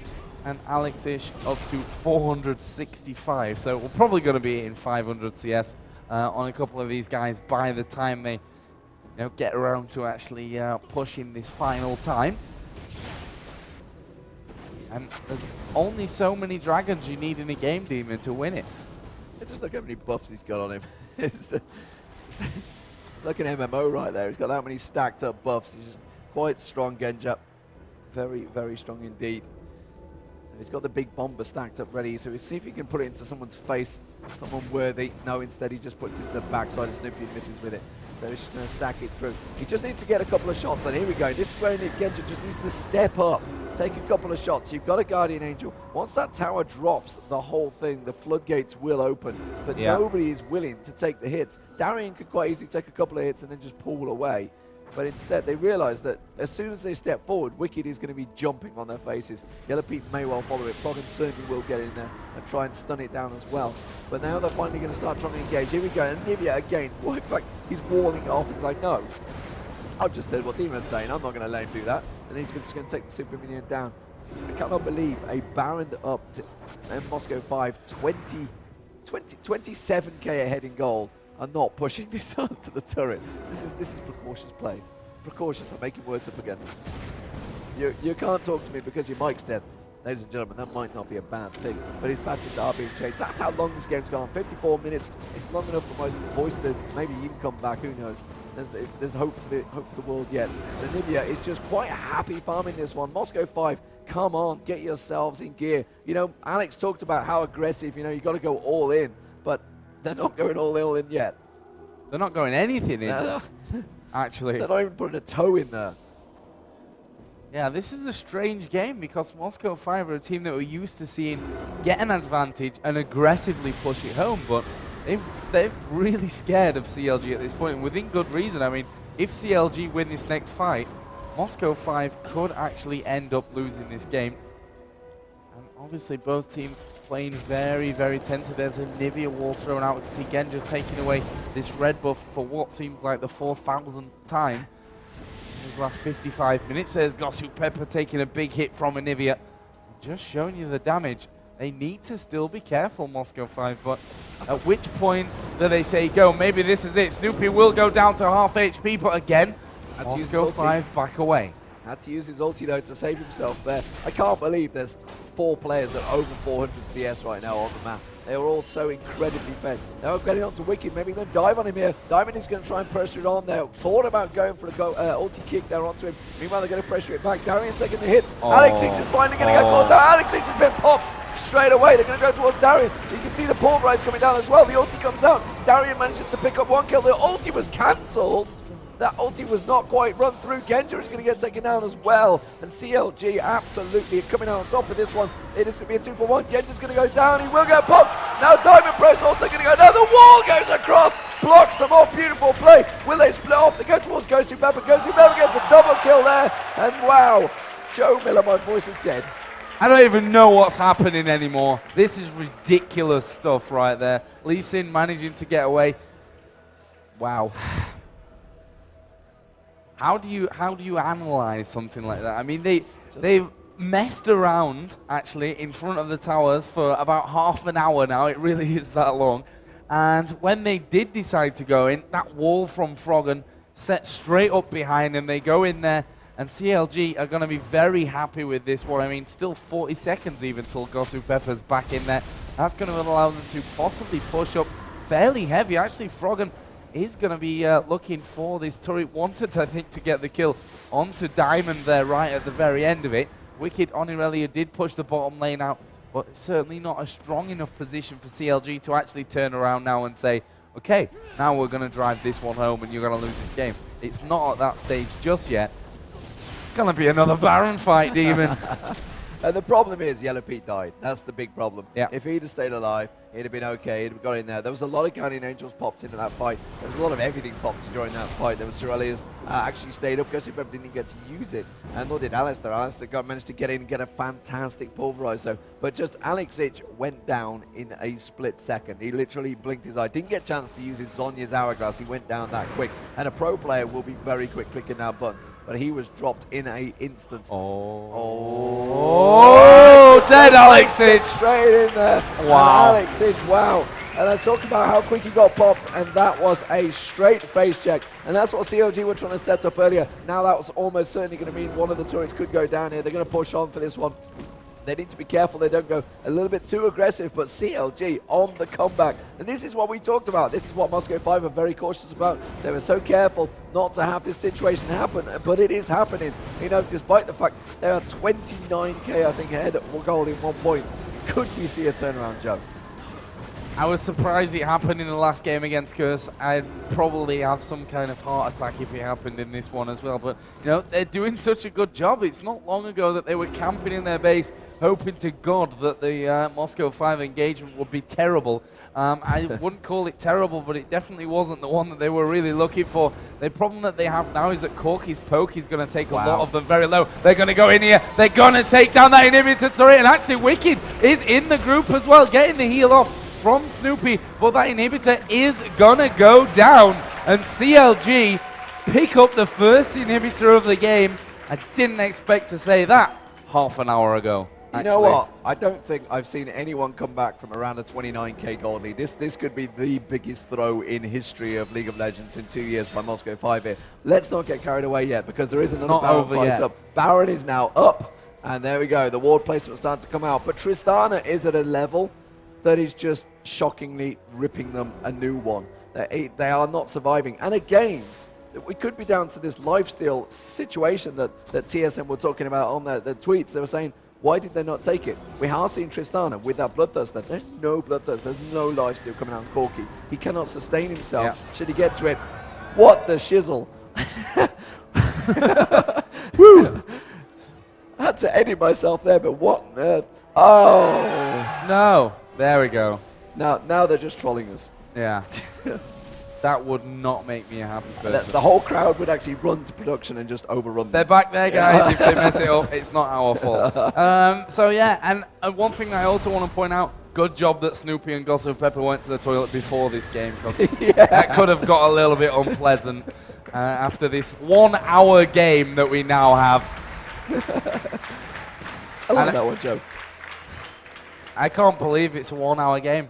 and Alexish up to 465. So we're probably going to be in 500 CS on a couple of these guys by the time they get around to actually pushing this final time. And there's only so many dragons you need in a game, Demon, to win it.
Just look how many buffs he's got on him. It's like an MMO right there. He's got that many stacked up buffs. He's just quite strong, Genja. Very, very strong indeed. He's got the big bomber stacked up ready, so we'll see if he can put it into someone's face, someone worthy. No, instead he just puts it to the backside and Snoopy misses with it. So he's just going to stack it through. He just needs to get a couple of shots, and here we go. This is where Genja just needs to step up, take a couple of shots. You've got a Guardian Angel. Once that tower drops, the whole thing, the floodgates will open, but nobody is willing to take the hits. Darian could quite easily take a couple of hits and then just pull away. But instead, they realise that as soon as they step forward, Wicked is going to be jumping on their faces. Yellow Pete may well follow it. Froggen certainly will get in there and try and stun it down as well. But now they're finally going to start trying to engage. Here we go. And Nivea again. Well, in fact, he's walling off. He's like, no. I've just heard what Demon's saying. I'm not going to let him do that. And he's just going to take the Super Minion down. I cannot believe a Baron up to Moscow5 27k ahead in gold. Are not pushing this onto the turret. This is precautious play. Precautious. I'm making words up again. You can't talk to me because your mic's dead. Ladies and gentlemen, that might not be a bad thing, but his batteries are being changed. That's how long this game's gone. 54 minutes. It's long enough for my voice to maybe even come back. Who knows? There's hope for the world yet. Nivea is just quite happy farming this one. Moscow5, come on, get yourselves in gear. Alex talked about how aggressive. You got to go all in, but they're not going all in yet.
They're not going anything in, actually.
They're not even putting a toe in there.
Yeah, this is a strange game because Moscow5 are a team that we're used to seeing get an advantage and aggressively push it home, but they're really scared of CLG at this point, and within good reason. I mean, if CLG win this next fight, Moscow5 could actually end up losing this game. And obviously both teams playing very, very tentative. There's a Nivea wall thrown out. We can see Genja's taking away this red buff for what seems like the 4,000th time in his last 55 minutes. There's Ghost2Pepper taking a big hit from a Nivea. Just showing you the damage. They need to still be careful, Moscow5, but at which point do they say go? Maybe this is it. Snoopy will go down to half HP, but again, Moscow5 back away.
Had to use his ulti though to save himself there. I can't believe there's 4 players that are over 400 CS right now on the map. They are all so incredibly fed. Now getting on to Wicked, maybe going to dive on him here. Diamond is going to try and pressure it on there. Thought about going for a ulti kick there onto him. Meanwhile, they're going to pressure it back. Darian taking the hits. Alexish is finally going to get caught out. Alexish has been popped straight away. They're going to go towards Darian. You can see the pulverize coming down as well. The ulti comes out. Darian manages to pick up 1 kill. The ulti was cancelled. That ulti was not quite run through. Genja is going to get taken down as well. And CLG absolutely coming out on top of this one. It is going to be a 2-for-1. Genja's going to go down. He will get popped. Now Diamond Pro's also going to go down. The wall goes across. Blocks them off. Beautiful play. Will they split off? They go towards Ghost2Pepper. Ghost2Pepper gets a double kill there. And wow, Joe Miller, my voice is dead.
I don't even know what's happening anymore. This is ridiculous stuff right there. Lee Sin managing to get away. Wow. How do you analyze something like that? I mean, messed around, actually, in front of the towers for about half an hour now. It really is that long. And when they did decide to go in, that wall from Froggen set straight up behind them. They go in there, and CLG are going to be very happy with this one. I mean, still 40 seconds even till Gosu Pepper's back in there. That's going to allow them to possibly push up fairly heavy. Actually, Froggen is going to be looking for this turret. Wanted, I think, to get the kill onto Diamond there right at the very end of it. Wicked Onirelia did push the bottom lane out, but it's certainly not a strong enough position for CLG to actually turn around now and say, okay, now we're going to drive this one home and you're going to lose this game. It's not at that stage just yet. It's going to be another Baron fight, Demon.
The problem is Yellow Pete died. That's the big problem.
Yeah.
If he'd have stayed alive, he'd have been okay. He'd have got in there. There was a lot of Guardian Angels popped into that fight. There was a lot of everything popped during that fight. There was Sorelia's actually stayed up. Gosu Pepper didn't get to use it. And nor did Alistair. Alistair managed to get in and get a fantastic pulverize. But just Alex Ich went down in a split second. He literally blinked his eye. Didn't get a chance to use his Zhonya's hourglass. He went down that quick. And a pro player will be very quick clicking that button. But he was dropped in an instant.
Oh, dead Alex Ich.
Straight in there.
Wow.
And Alex Ich, wow. And I talk about how quick he got popped, and that was a straight face check. And that's what CLG were trying to set up earlier. Now that was almost certainly going to mean one of the turrets could go down here. They're going to push on for this one. They need to be careful they don't go a little bit too aggressive, but CLG on the comeback. And this is what we talked about. This is what Moscow5 are very cautious about. They were so careful not to have this situation happen, but it is happening. You know, despite the fact they are 29k, I think, ahead at goal in 1 point. Could we see a turnaround, Joe?
I was surprised it happened in the last game against Curse. I'd probably have some kind of heart attack if it happened in this one as well. But, you know, they're doing such a good job. It's not long ago that they were camping in their base, hoping to God that the Moscow5 engagement would be terrible. I wouldn't call it terrible, but it definitely wasn't the one that they were really looking for. The problem that they have now is that Corky's poke is going to take a lot of them very low. They're going to go in here. They're going to take down that inhibitor turret. And actually, Wicked is in the group as well, getting the heal off from Snoopy, but that inhibitor is gonna go down, and CLG pick up the first inhibitor of the game. I didn't expect to say that half an hour ago.
You know what? I don't think I've seen anyone come back from around a 29k gold lead. This could be the biggest throw in history of League of Legends in 2 years by Moscow5 here. Let's not get carried away yet, because there is another Baron fight up. Baron is now up, and there we go. The ward placement starting to come out, but Tristana is at a level that is just shockingly ripping them a new one. They are not surviving. And again, we could be down to this lifesteal situation that TSM were talking about on the tweets. They were saying, why did they not take it? We are seeing Tristana with that Bloodthirster. There's no Bloodthirst. There's no lifesteal coming out on Corky. He cannot sustain himself should he get to it. What the shizzle. Woo! I had to edit myself there, but what on earth? Oh!
No. There we go.
Now they're just trolling us.
Yeah. That would not make me a happy person.
The whole crowd would actually run to production and just overrun them.
They're back there, guys. If they mess it up, it's not our fault. So, yeah, and one thing I also want to point out, good job that Snoopy and Gosu Pepper went to the toilet before this game, because that could have got a little bit unpleasant after this 1 hour game that we now have.
I like that one, Joe.
I can't believe it's a 1 hour game.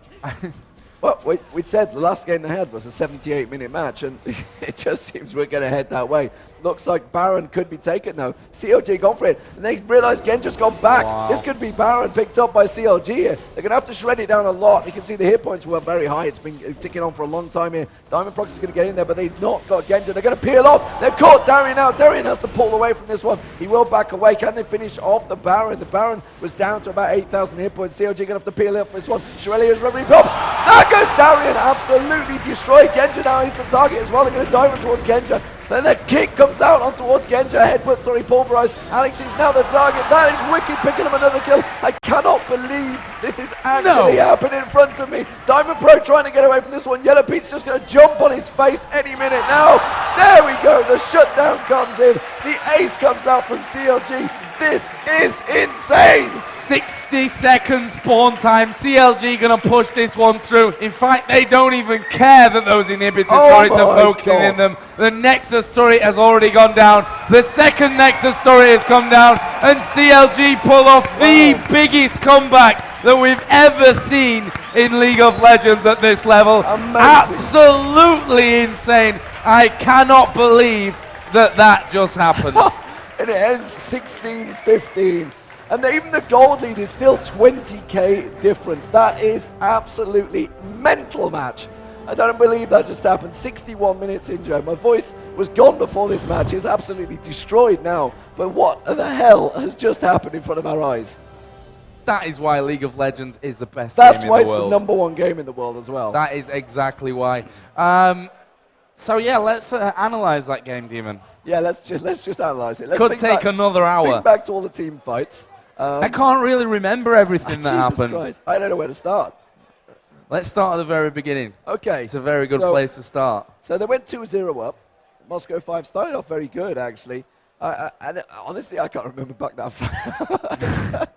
Well, we said the last game they had was a 78-minute match, and it just seems we're going to head that way. Looks like Baron could be taken now. CLG gone for it, and they realise Genja's gone back. Wow. This could be Baron picked up by CLG here. They're going to have to shred it down a lot. You can see the hit points were very high. It's been ticking on for a long time here. Diamond Prox is going to get in there, but they've not got Genja. They're going to peel off. They've caught Darian out. Darian has to pull away from this one. He will back away. Can they finish off the Baron? The Baron was down to about 8,000 hit points. CLG going to have to peel off this one. Shirelia's rubbery pops. There goes Darian. Absolutely destroyed. Genja now is the target as well. They're going to dive towards Genja. Then the kick comes out on towards Genja. Headbutt, pulverized. Alex is now the target. That is Wicked picking up another kill. I cannot believe this is actually happening in front of me. Diamond Pro trying to get away from this one. Yellow Pete's just going to jump on his face any minute now. There we go. The shutdown comes in. The ace comes out from CLG. This is insane.
60 seconds spawn time. CLG going to push this one through. In fact, they don't even care that those inhibitor turrets are focusing in them. The Nexus turret has already gone down. The second Nexus turret has come down. and clg pull off the biggest comeback that we've ever seen in League of Legends at this level.
Amazing.
Absolutely insane. I cannot believe that just happened.
And it ends 16-15. And even the gold lead is still 20k difference. That is absolutely mental match. I don't believe that just happened. 61 minutes in, Joe. My voice was gone before this match. It's absolutely destroyed now. But what the hell has just happened in front of our eyes?
That is why League of Legends is the best game in the world.
That's why it's the #1 game in the world as well.
That is exactly why. So yeah, let's analyze that game, Demon.
Yeah, let's just analyze it.
Could take another hour.
Think back to all the team fights.
I can't really remember everything that happened.
Christ. I don't know where to start.
Let's start at the very beginning.
Okay.
It's a very good place to start.
So they went 2-0 up. Moscow5 started off very good, actually. And honestly, I can't remember back that far.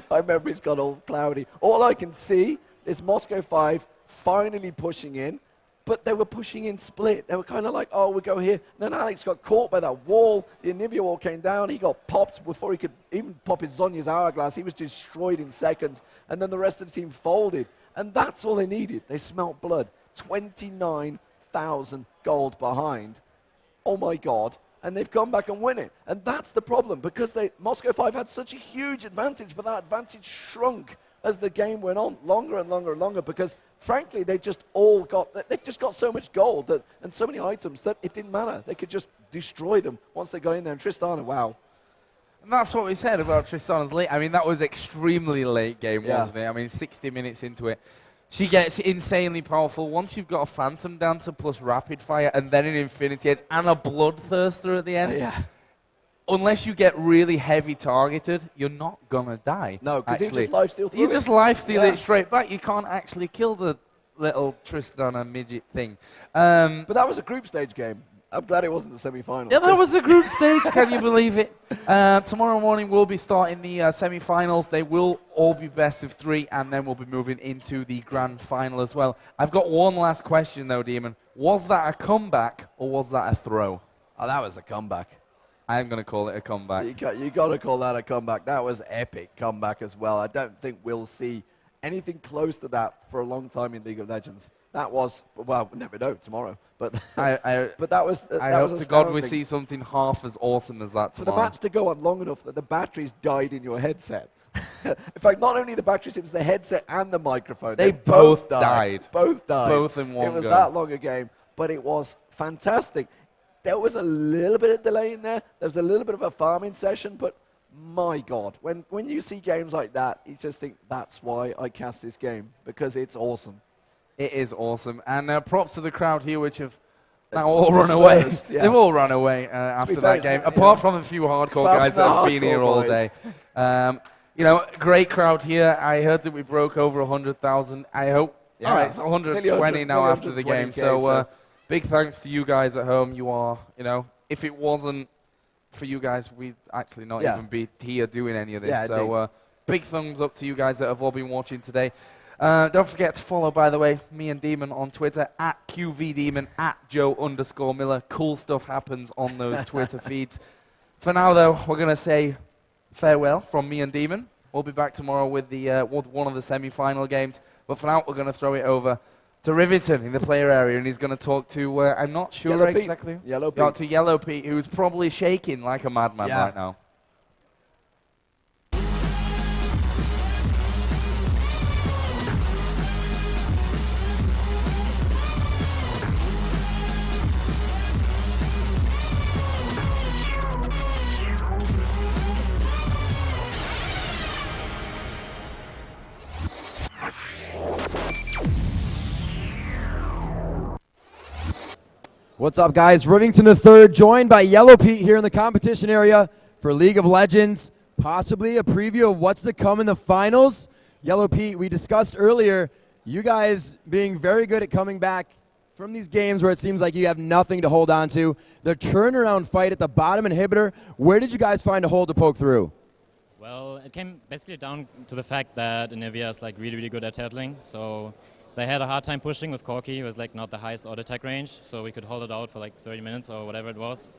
My memory's got all cloudy. All I can see is Moscow5 finally pushing in, but they were pushing in split. They were kind of like, oh, we go here. And then Alex got caught by that wall. The Anivia wall came down. He got popped before he could even pop his Zonya's hourglass. He was destroyed in seconds. And then the rest of the team folded. And that's all they needed. They smelt blood. 29,000 gold behind. Oh, my God. And they've come back and win it. And that's the problem, because Moscow5 had such a huge advantage, but that advantage shrunk as the game went on, longer and longer and longer, because frankly they just got so much gold and so many items that it didn't matter. They could just destroy them once they got in there. And Tristana, wow.
And that's what we said about Tristana's late. I mean, that was extremely late game, wasn't it? I mean, 60 minutes into it. She gets insanely powerful. Once you've got a Phantom Dancer plus Rapid Fire and then an Infinity Edge and a Bloodthirster at the end, unless you get really heavy targeted, you're not going to die.
No, because you just lifesteal through
You just lifesteal it straight back. You can't actually kill the little Tristana midget thing.
But that was a group stage game. I'm glad it wasn't the semi-final.
Yeah, that was the group stage. Can you believe it? Tomorrow morning we'll be starting the semi-finals. They will all be best of 3, and then we'll be moving into the grand final as well. I've got one last question, though, Demon. Was that a comeback, or was that a throw?
Oh, that was a comeback.
I'm going to call it a comeback.
You got to call that a comeback. That was epic comeback as well. I don't think we'll see anything close to that for a long time in League of Legends. That was, well, we'll never know tomorrow. But but that was
I hope to God we see something half as awesome as that tomorrow.
For the match to go on long enough that the batteries died in your headset. In fact, not only the batteries, it was the headset and the microphone.
They both died.
Both died.
Both in one go.
It was that long a game, but it was fantastic. There was a little bit of delay in there. There was a little bit of a farming session, but my God, when you see games like that, you just think that's why I cast this game, because it's awesome.
It is awesome. And props to the crowd here, which have now all run away. Yeah. They've all run away after that game, apart from a few hardcore guys that have been here all day. You know, great crowd here. I heard that we broke over 100,000. I hope. Yeah. All right, it's 120 now after the game. So big thanks to you guys at home. You are, you know, if it wasn't for you guys, we'd actually not even be here doing any of this. Yeah, so big thumbs up to you guys that have all been watching today. Don't forget to follow, by the way, me and Demon on Twitter, at QVDemon, at Joe_Miller. Cool stuff happens on those Twitter feeds. For now, though, we're going to say farewell from me and Demon. We'll be back tomorrow with the one of the semi-final games. But for now, we're going to throw it over to Rivington in the player area, and he's going to talk to, I'm not sure exactly.
Yellow Pete.
To Yellow Pete, who's probably shaking like a madman right now.
What's up, guys? Rivington III, joined by Yellow Pete here in the competition area for League of Legends. Possibly a preview of what's to come in the finals. Yellow Pete, we discussed earlier, you guys being very good at coming back from these games where it seems like you have nothing to hold on to. The turnaround fight at the bottom inhibitor, where did you guys find a hole to poke through?
Well, it came basically down to the fact that Anivia is like really good at turtling, so they had a hard time pushing with Corki. It was like not the highest auto attack range, so we could hold it out for like 30 minutes or whatever it was.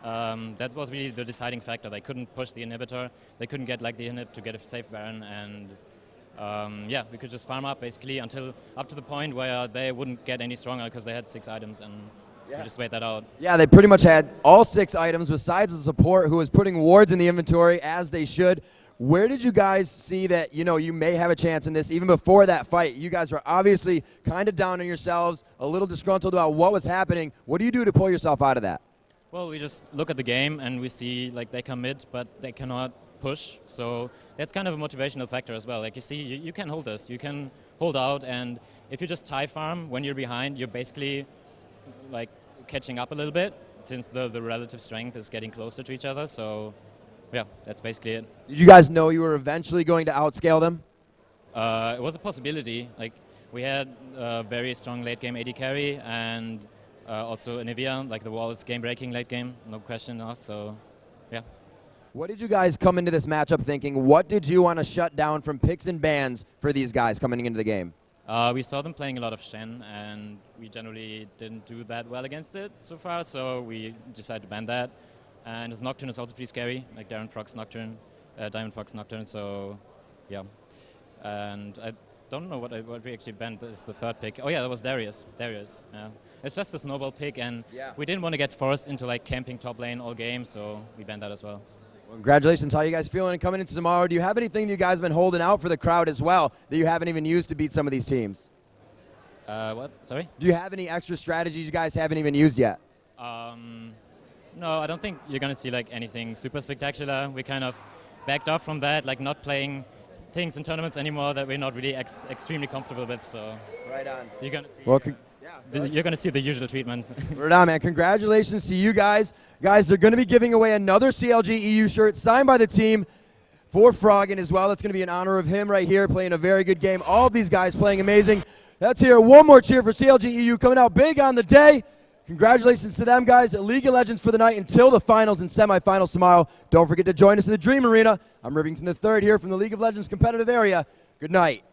That was really the deciding factor. They couldn't push the inhibitor. They couldn't get like the inhib to get a safe Baron, and yeah, we could just farm up basically until up to the point where they wouldn't get any stronger because they had 6 items, and we just wait that out.
Yeah, they pretty much had all 6 items besides the support who was putting wards in the inventory as they should. Where did you guys see that, you know, you may have a chance in this even before that fight? You guys were obviously kind of down on yourselves, a little disgruntled about what was happening. What do you do to pull yourself out of that?
Well, we just look at the game and we see like they commit, but they cannot push. So that's kind of a motivational factor as well. Like you see, you can hold this, you can hold out, and if you just tie farm when you're behind, you're basically like catching up a little bit since the relative strength is getting closer to each other. So yeah, that's basically it.
Did you guys know you were eventually going to outscale them?
It was a possibility. Like we had a very strong late game AD carry, and also Anivia, like the wall is game breaking late game, no question asked. So yeah.
What did you guys come into this matchup thinking? What did you want to shut down from picks and bans for these guys coming into the game?
We saw them playing a lot of Shen, and we generally didn't do that well against it so far, so we decided to ban that. And his Nocturne is also pretty scary, like Darren Prox Nocturne, Diamond Prox Nocturne, so yeah. And I don't know what we actually banned. This is the 3rd pick. Oh yeah, that was Darius. Darius, yeah. It's just a snowball pick, and we didn't want to get forced into like camping top lane all game, so we banned that as well.
Congratulations. How are you guys feeling coming into tomorrow? Do you have anything that you guys have been holding out for the crowd as well that you haven't even used to beat some of these teams?
What? Sorry?
Do you have any extra strategies you guys haven't even used yet?
No, I don't think you're going to see like anything super spectacular. We kind of backed off from that, like not playing things in tournaments anymore that we're not really extremely comfortable with. So
right on.
You're going to see.
Well,
you're going to see the usual treatment.
Right on, man. Congratulations to you guys. Guys, they're going to be giving away another clg.eu shirt signed by the team for Froggen as well. That's going to be in honor of him right here, playing a very good game. All of these guys playing amazing. Let's hear one more cheer for clg.eu coming out big on the day. Congratulations to them, guys. League of Legends for the night until the finals and semifinals tomorrow. Don't forget to join us in the Dream Arena. I'm Rivington III here from the League of Legends competitive area. Good night.